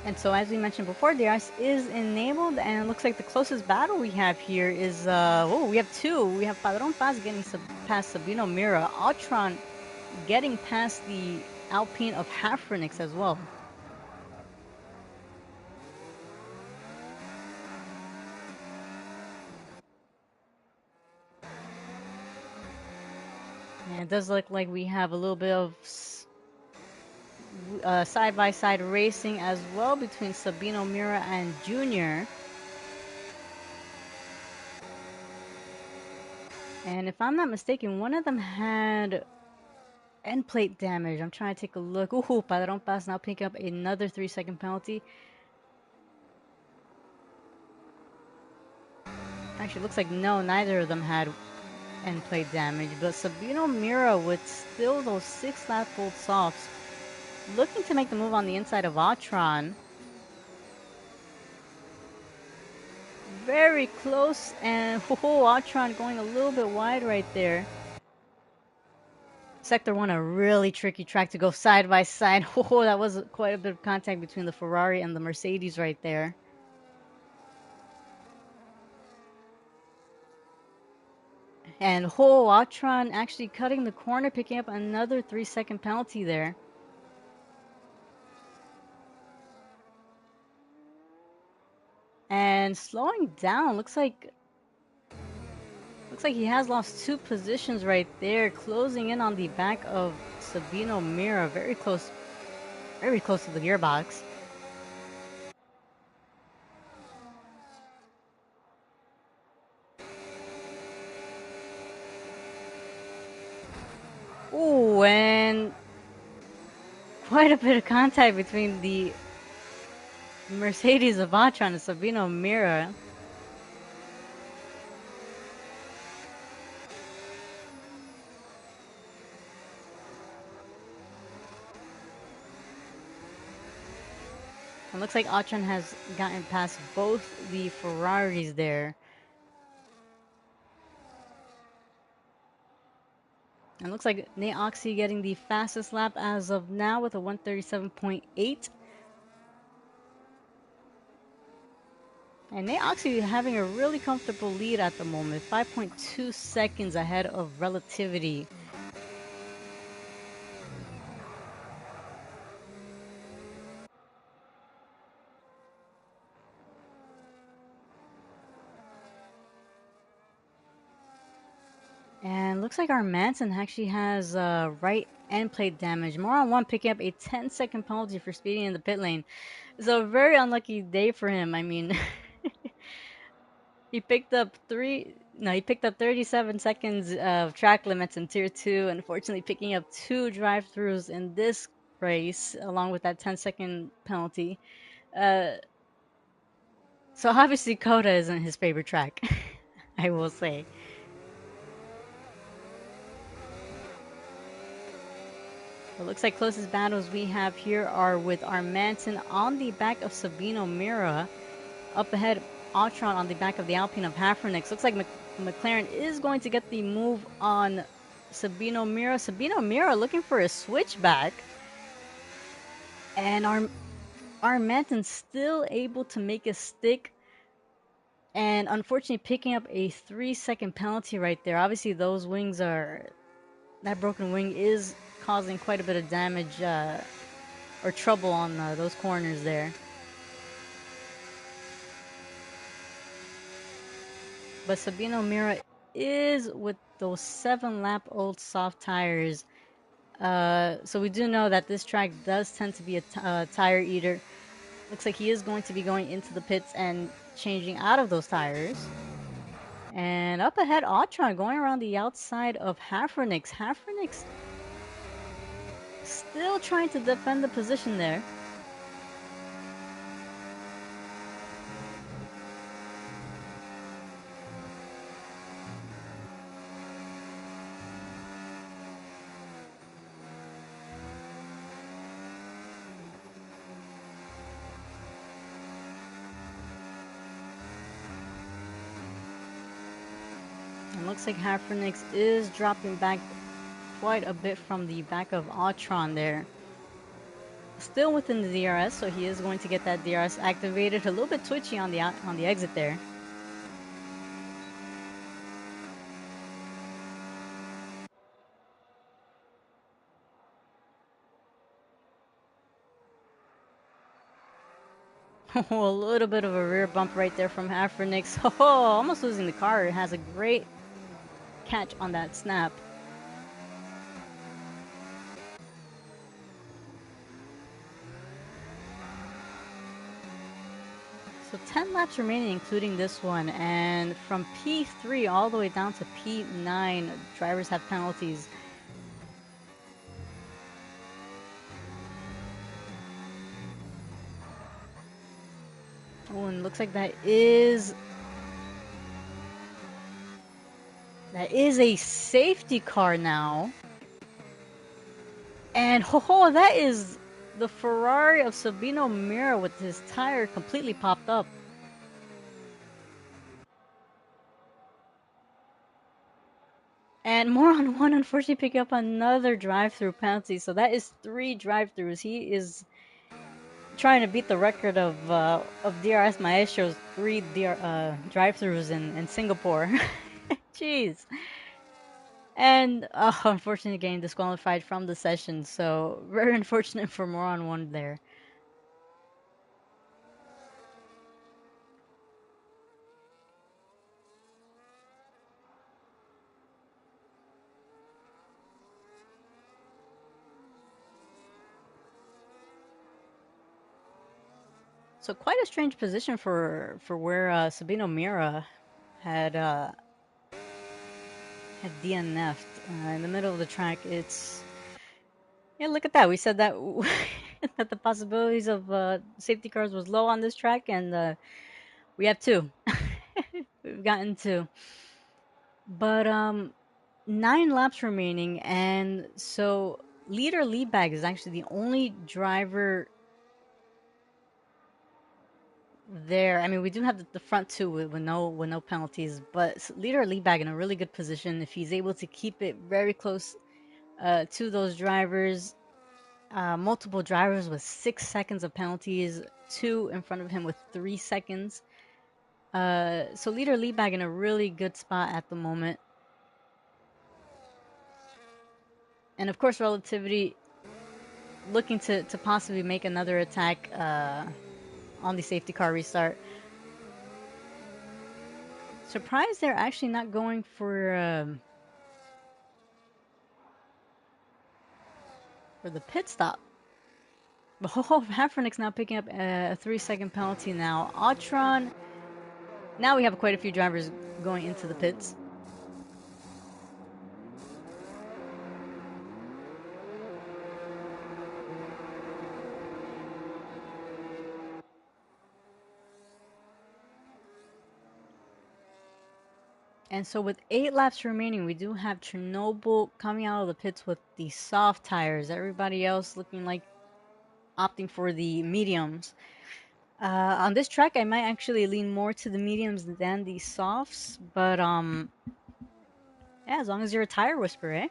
And so, as we mentioned before, the ice is enabled, and it looks like the closest battle we have here is, we have two. We have Padron Paz getting past Sabino Mira, Altron getting past the Alpine of Hafrenix as well. And it does look like we have a little bit of side-by-side racing as well between Sabino Mira and Junior. And if I'm not mistaken, one of them had end plate damage. I'm trying to take a look. Ooh, Padron Paz now picking up another 3-second penalty. Actually, looks like no, neither of them had end plate damage. But Sabino Mira with still those 6 lap-old softs, looking to make the move on the inside of Atron. Very close, and Atron going a little bit wide right there. Sector 1, a really tricky track to go side by side. That was quite a bit of contact between the Ferrari and the Mercedes right there. And Atron actually cutting the corner, picking up another 3-second penalty there. And slowing down, looks like he has lost 2 positions right there, closing in on the back of Sabino Mira, very close to the gearbox. Ooh, and quite a bit of contact between the Mercedes of Atron and Sabino Mira. It looks like Atron has gotten past both the Ferraris there. And it looks like Nate Oxy getting the fastest lap as of now with a 137.8. And Nate Oxy having a really comfortable lead at the moment, 5.2 seconds ahead of Relativity. And looks like our Manson actually has right end plate damage. More on one picking up a 10-second penalty for speeding in the pit lane. So a very unlucky day for him. I mean, he picked up he picked up 37 seconds of track limits in Tier 2, unfortunately picking up 2 drive-throughs in this race, along with that 10-second penalty. Uh, so obviously COTA isn't his favorite track, I will say. It looks like closest battles we have here are with our Manson on the back of Sabino Mira. Up ahead, Autron on the back of the Alpine of Hafernix. Looks like McLaren is going to get the move on Sabino Mira. Sabino Mira looking for a switchback. And our Manson still able to make a stick. And unfortunately picking up a 3-second penalty right there. Obviously those wings are... That broken wing is causing quite a bit of damage or trouble on those corners there. But Sabino Mira is with those 7-lap-old soft tires. So we do know that this track does tend to be a tire eater. Looks like he is going to be going into the pits and changing out of those tires. And up ahead, Autron going around the outside of Hafernix. Hafernix still trying to defend the position there. It looks like Hafernix is dropping back quite a bit from the back of Autron there. Still within the DRS, so he is going to get that DRS activated. A little bit twitchy on the exit there. A little bit of a rear bump right there from Hafernix. Oh, almost losing the car. It has a great catch on that snap. So 10 laps remaining, including this one. And from P3 all the way down to P9, drivers have penalties. Oh, and looks like that is a safety car now. And that is the Ferrari of Sabino Mira with his tire completely popped up. And more on one, unfortunately, pick up another drive-through penalty. So that is 3 drive-throughs. He is trying to beat the record of DRS Maestro's 3 drive-throughs in Singapore. Jeez. And unfortunately, getting disqualified from the session. So very unfortunate for more on one there. So quite a strange position for where Sabino Mira had DNF'd in the middle of the track. It's look at that. We said that that the possibilities of safety cars was low on this track, and we have 2. We've gotten 2. But 9 laps remaining, and so leader Leadbag is actually the only driver there. I mean, we do have the front 2 with no penalties, but leader Leadbag in a really good position if he's able to keep it very close to those drivers. Multiple drivers with 6 seconds of penalties, 2 in front of him with 3 seconds. So leader Leadbag in a really good spot at the moment. And of course, Relativity looking to possibly make another attack on the safety car restart. Surprised they're actually not going for for the pit stop. Oh, Hafrenix now picking up a 3-second penalty now. Autron, now we have quite a few drivers going into the pits. And so with 8 laps remaining, we do have Chernobyl coming out of the pits with the soft tires. Everybody else looking like opting for the mediums. On this track, I might actually lean more to the mediums than the softs, but yeah, as long as you're a tire whisperer, eh?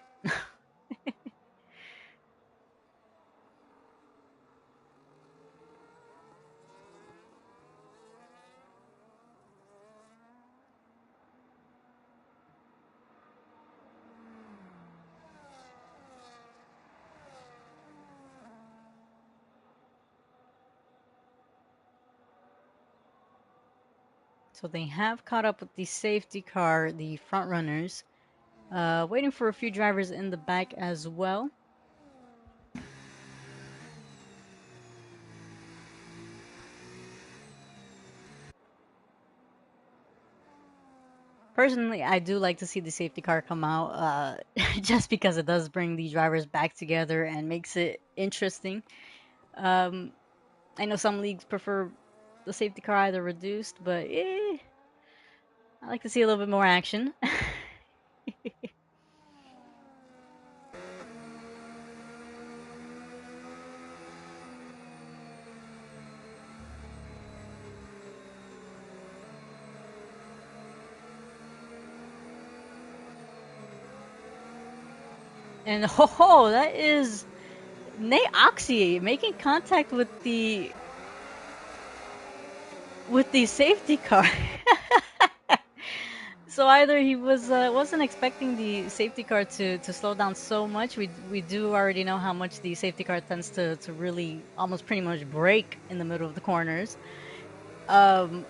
So they have caught up with the safety car, the front runners. Waiting for a few drivers in the back as well. Personally, I do like to see the safety car come out, just because it does bring the drivers back together and makes it interesting. Um, I know some leagues prefer the safety car either reduced, but I like to see a little bit more action. And ho, that is Nate Oxy making contact with the safety car. So either he wasn't expecting the safety car to slow down so much. We do already know how much the safety car tends to really almost pretty much brake in the middle of the corners. Um,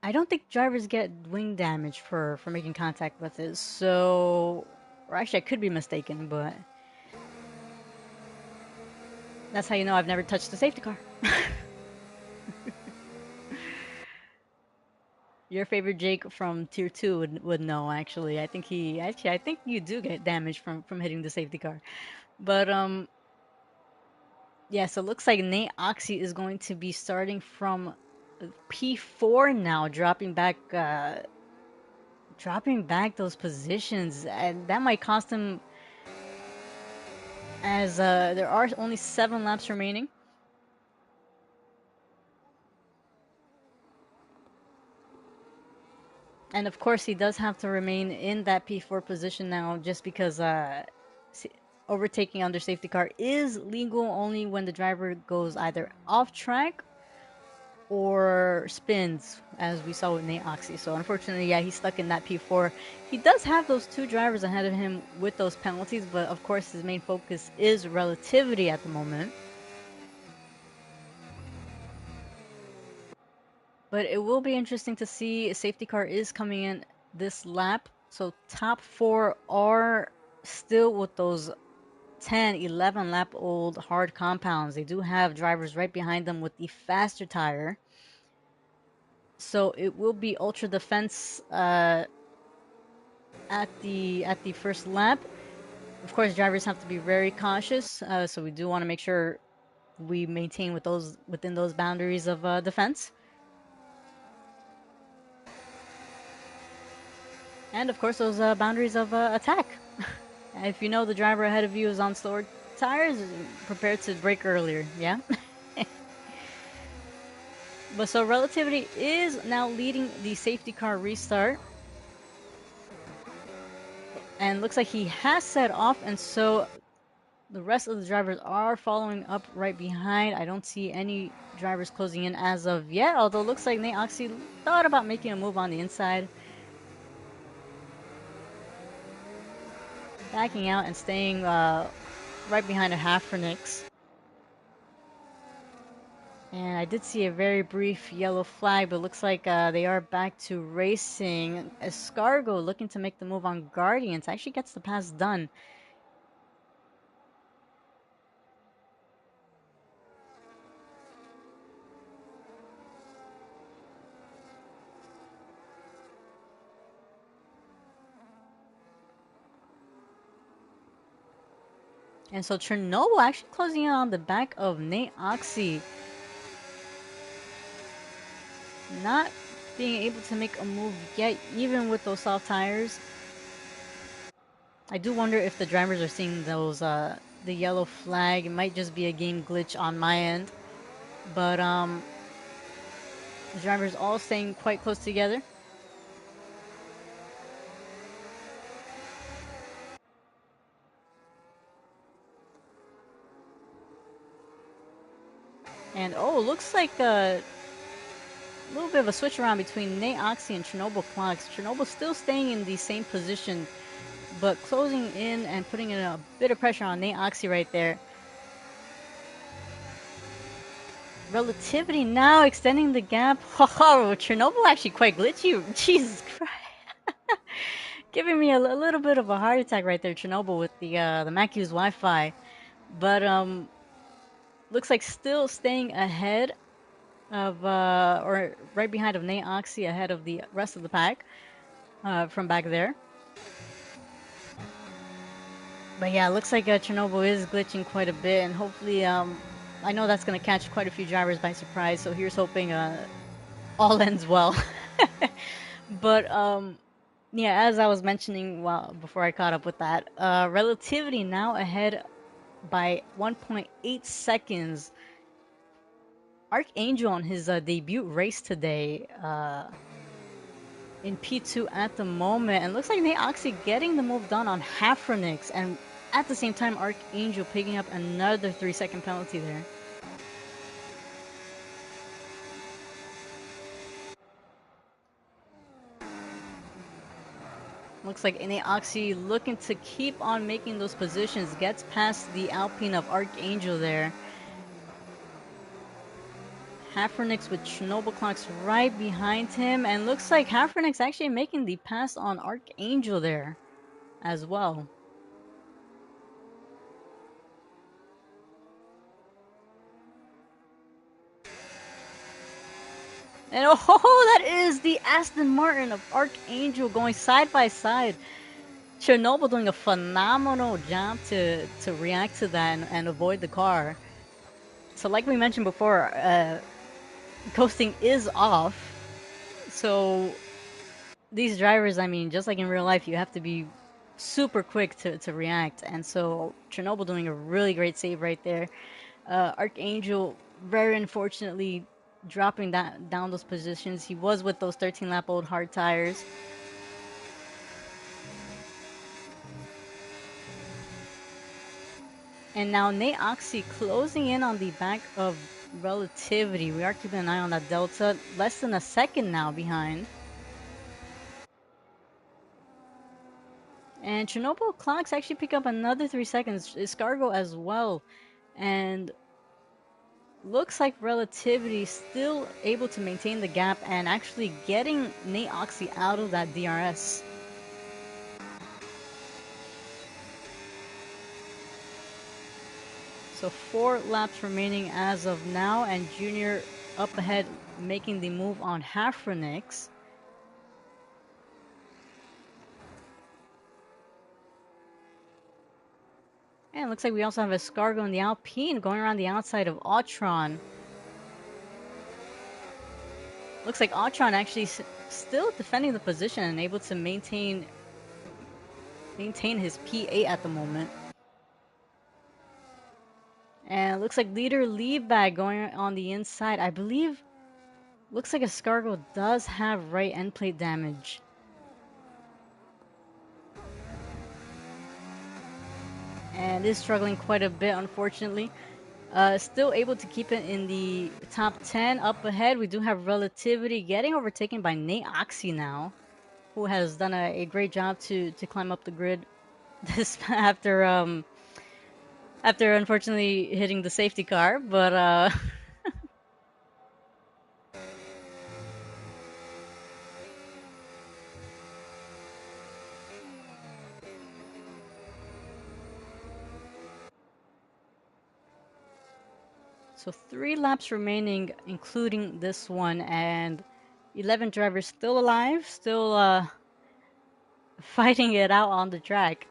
I don't think drivers get wing damage for making contact with it. So, or actually, I could be mistaken, but that's how you know I've never touched a safety car. Your favorite Jake from Tier 2 would know, actually. I think you do get damage from hitting the safety car. But yeah, so it looks like Nate Oxy is going to be starting from P4 now, dropping back those positions, and that might cost him, as there are only 7 laps remaining. And of course, he does have to remain in that P4 position now, just because overtaking under safety car is legal only when the driver goes either off track or spins, as we saw with Nate Oxy. So unfortunately, yeah, he's stuck in that P4. He does have those 2 drivers ahead of him with those penalties, but of course, his main focus is relativity at the moment. But it will be interesting to see. A safety car is coming in this lap. So top 4 are still with those 10, 11 lap old hard compounds. They do have drivers right behind them with the faster tire. So it will be ultra defense at the first lap. Of course, drivers have to be very cautious. So we do want to make sure we maintain within those boundaries of defense. And of course, those boundaries of attack. If you know the driver ahead of you is on slower tires, prepare to brake earlier, yeah? But so relativity is now leading the safety car restart. And looks like he has set off, and so the rest of the drivers are following up right behind. I don't see any drivers closing in as of yet, although it looks like Nate Oxy thought about making a move on the inside. Backing out and staying right behind a half for Nix. And I did see a very brief yellow flag, but looks like they are back to racing. Escargo looking to make the move on Guardians. Actually gets the pass done. And so Chernobyl actually closing in on the back of Nate Oxy, not being able to make a move yet, even with those soft tires. I do wonder if the drivers are seeing those the yellow flag. It might just be a game glitch on my end, but the drivers all staying quite close together. And oh, looks like a little bit of a switch around between Nate Oxy and Chernobyl Clocks. Chernobyl still staying in the same position, but closing in and putting in a bit of pressure on Nate Oxy right there. Relativity now extending the gap. Oh, Chernobyl actually quite glitchy. Jesus Christ. Giving me a little bit of a heart attack right there, Chernobyl, with the Macuse Wi-Fi. But looks like still staying ahead of or right behind of Nate Oxy, ahead of the rest of the pack from back there. But yeah, looks like Chernobyl is glitching quite a bit, and hopefully, I know that's gonna catch quite a few drivers by surprise. So here's hoping all ends well. But yeah, as I was mentioning, well, before I caught up with that, relativity now ahead by 1.8 seconds. Archangel on his debut race today, in P2 at the moment, and looks like Nate Oxy getting the move done on Hafronix, and at the same time, Archangel picking up another 3-second penalty there. Looks like Nate Oxy looking to keep on making those positions, gets past the Alpine of Archangel there. Hafronix with Chernobyl Clocks right behind him, and looks like Hafronix actually making the pass on Archangel there as well. And oh, that is the Aston Martin of Archangel going side by side. Chernobyl doing a phenomenal job to react to that and avoid the car. So like we mentioned before, coasting is off. So these drivers, I mean, just like in real life, you have to be super quick to react. And so Chernobyl doing a really great save right there. Archangel, very unfortunately, dropping that down those positions. He was with those 13-lap old hard tires. And now Nate Oxy closing in on the back of Relativity. We are keeping an eye on that delta. Less than a second now behind. And Chernobyl Clocks actually pick up another 3 seconds. Escargo as well. And looks like Relativity still able to maintain the gap and actually getting Nate Oxy out of that DRS. So 4 laps remaining as of now, and Junior up ahead making the move on Hafronix. And it looks like we also have Escargo in the Alpine going around the outside of Autron. Looks like Autron actually still defending the position and able to maintain his P8 at the moment. And it looks like leader Leadbag going on the inside. I believe, looks like Escargo does have right end plate damage. And is struggling quite a bit, unfortunately. Still able to keep it in the top 10. Up ahead, we do have Relativity getting overtaken by Nate Oxy now, who has done a great job to climb up the grid this after unfortunately hitting the safety car. But so 3 laps remaining, including this one, and 11 drivers still alive, still fighting it out on the track.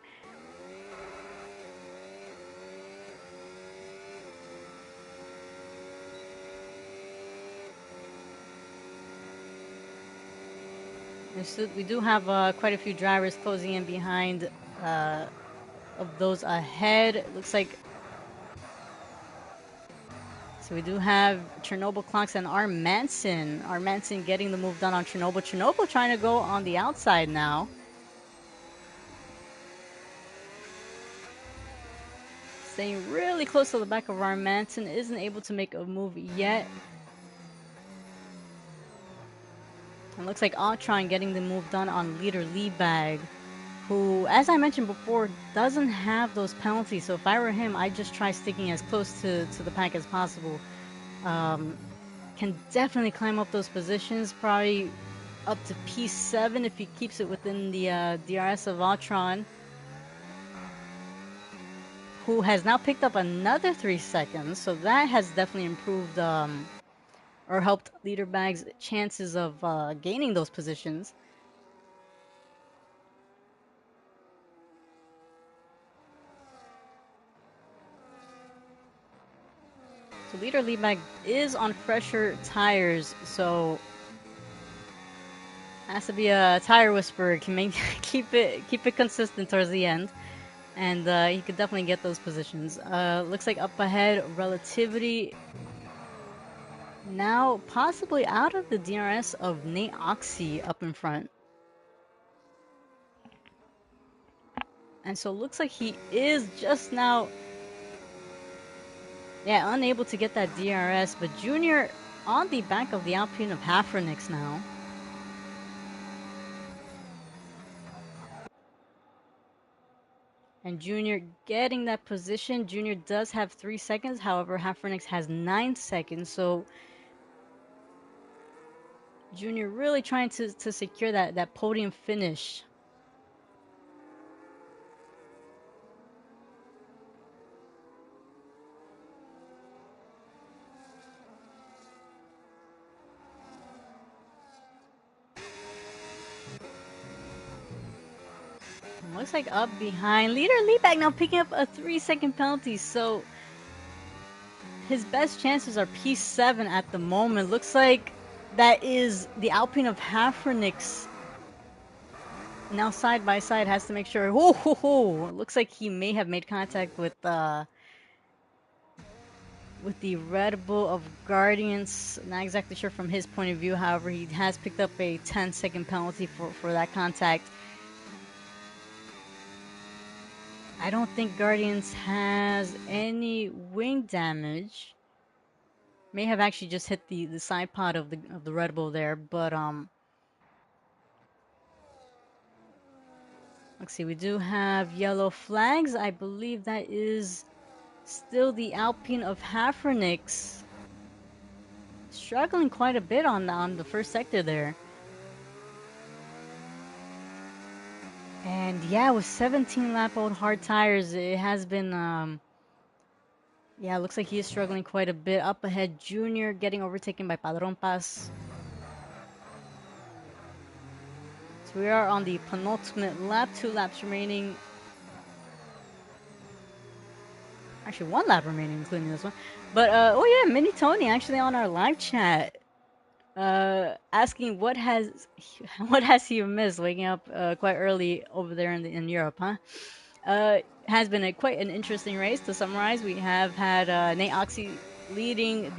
We do have quite a few drivers closing in behind of those ahead. It looks like so we do have Chernobyl Clocks and R. Manson. R. Manson getting the move done on Chernobyl. Chernobyl trying to go on the outside now. Staying really close to the back of R. Manson. Isn't able to make a move yet. It looks like Altron getting the move done on leader Leebag, who, as I mentioned before, doesn't have those penalties. So if I were him, I'd just try sticking as close to the pack as possible. Can definitely climb up those positions, probably up to P7 if he keeps it within the DRS of Altron, who has now picked up another 3 seconds. So that has definitely improved or helped Leader Bag's chances of gaining those positions. So Leader Leadbag is on fresher tires, so has to be a tire whisperer. Can make keep it consistent towards the end, and he could definitely get those positions. Looks like up ahead, Relativity now possibly out of the DRS of Nate Oxy up in front. And so looks like he is just now, yeah, unable to get that DRS, but Junior on the back of the Alpine of Hafrenix now. And Junior getting that position. Junior does have 3 seconds. However, Hafrenix has 9 seconds. So Junior really trying to secure that podium finish. Looks like up behind. Leader Leadback now picking up a 3-second penalty. So his best chances are P7 at the moment. Looks like that is the Alpine of Hafrenix. Now side by side has to make sure. Looks like he may have made contact with the Red Bull of Guardians. Not exactly sure from his point of view. However, he has picked up a 10-second penalty for that contact. I don't think Guardians has any wing damage. May have actually just hit the side pod of the Red Bull there, but let's see. We do have yellow flags. I believe that is still the Alpine of Hafrenix. Struggling quite a bit on the first sector there. And yeah, with 17 lap old hard tires, it has been yeah, looks like he is struggling quite a bit. Up ahead, Junior getting overtaken by Padron Paz. So we are on the penultimate lap, 2 laps remaining. Actually, 1 lap remaining, including this one. But oh yeah, Mini Tony actually on our live chat, asking what has he missed waking up quite early over there in Europe, huh? Has been quite an interesting race. To summarize, we have had Nate Oxy leading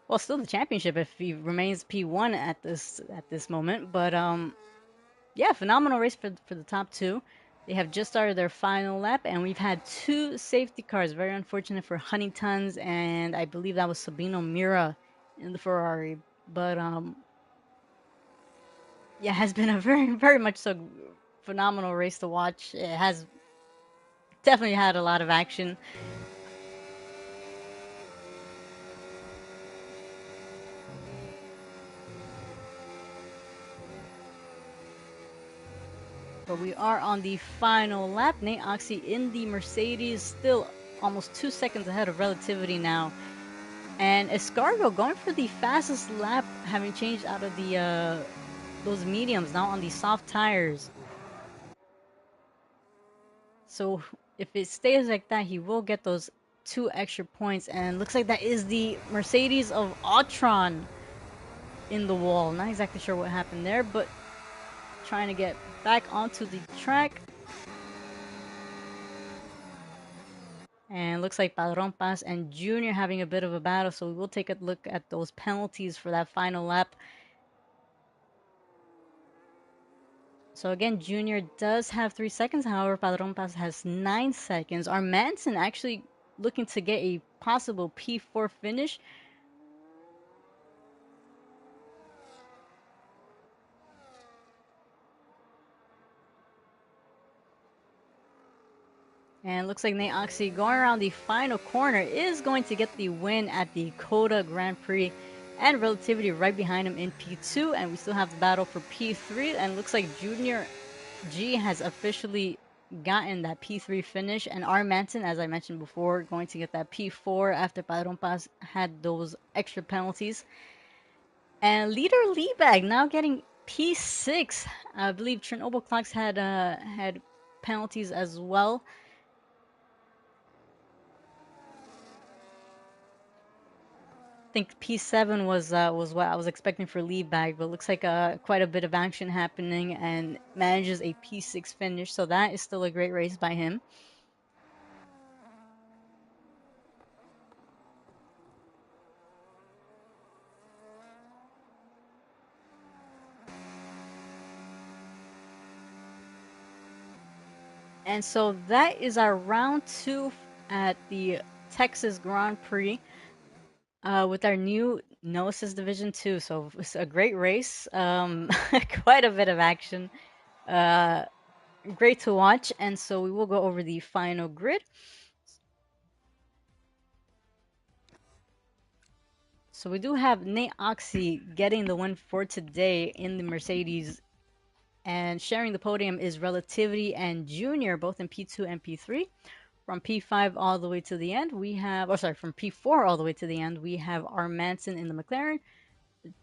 well, still the championship if he remains P1 at this moment. But yeah, phenomenal race for the top 2. They have just started their final lap, and we've had 2 safety cars. Very unfortunate for Huntington's, and I believe that was Sabino Mira in the Ferrari. But yeah, has been a very much so phenomenal race to watch. It has definitely had a lot of action. But we are on the final lap. Nate Oxy in the Mercedes, still almost 2 seconds ahead of Relativity now. And Escargo going for the fastest lap, having changed out of the those mediums now on the soft tires. So if it stays like that, he will get those 2 extra points. And looks like that is the Mercedes of Altron in the wall. Not exactly sure what happened there, but trying to get back onto the track. And looks like Padron Paz and Junior having a bit of a battle, so we will take a look at those penalties for that final lap. So again, Junior does have 3 seconds. However, Padron Paz has 9 seconds. Our Manson actually looking to get a possible P4 finish. And looks like Nate Oxy going around the final corner is going to get the win at the COTA Grand Prix. And Relativity right behind him in P2. And we still have the battle for P3. And looks like Junior G has officially gotten that P3 finish. And R. Manson, as I mentioned before, going to get that P4 after Padron Paz had those extra penalties. And leader Liebag now getting P6. I believe Chernobyl Clocks had penalties as well. I think P7 was what I was expecting for Liebag, but looks like quite a bit of action happening and manages a P6 finish. So that is still a great race by him. And so that is our round 2 at the Texas Grand Prix with our new No Assist Division 2. So it's a great race, quite a bit of action, great to watch. And so we will go over the final grid. So we do have Nate Oxy getting the win for today in the Mercedes. And sharing the podium is Relativity and Junior, both in P2 and P3. From P5 all the way to the end, we have, from P4 all the way to the end, we have R. Manson in the McLaren,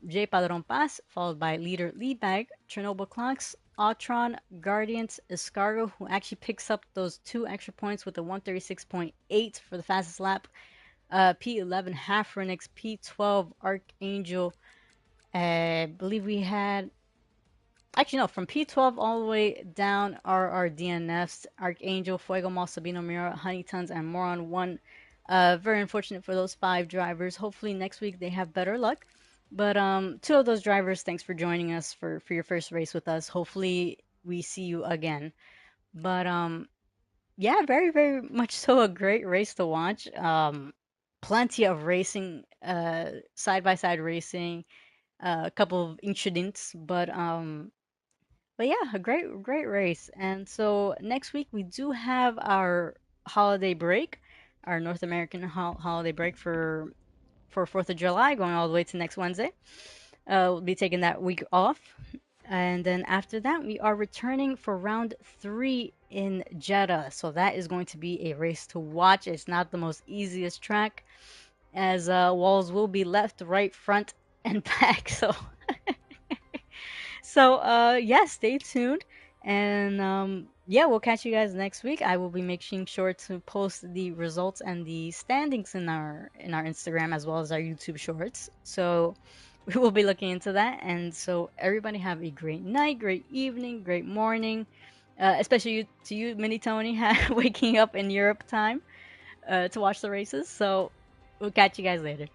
J. Padron Paz, followed by leader Liebag, Chernobyl Clocks, Autron, Guardians, Escargo, who actually picks up those 2 extra points with a 136.8 for the fastest lap. P11 Half Renix, P12 Archangel. I believe we had actually, no, from P12 all the way down are our DNFs, Archangel, Fuego Mal, Sabino Mira, Honeytons, and Moron 1. Very unfortunate for those 5 drivers. Hopefully next week they have better luck. But 2 of those drivers, thanks for joining us for your first race with us. Hopefully we see you again. But yeah, very, very much so a great race to watch. Plenty of racing, side-by-side racing, a couple of incidents, but yeah, a great race. And so next week we do have our holiday break, our North American holiday break for 4th of July, going all the way to next Wednesday. We'll be taking that week off. And then after that, we are returning for round 3 in Jeddah. So that is going to be a race to watch. It's not the most easiest track, as walls will be left, right, front, and back. So yeah, stay tuned. And yeah, we'll catch you guys next week. I will be making sure to post the results and the standings in our Instagram as well as our YouTube shorts. So we will be looking into that. And so everybody have a great night, great evening, great morning. Especially to you, Mini Tony, waking up in Europe time to watch the races. So we'll catch you guys later.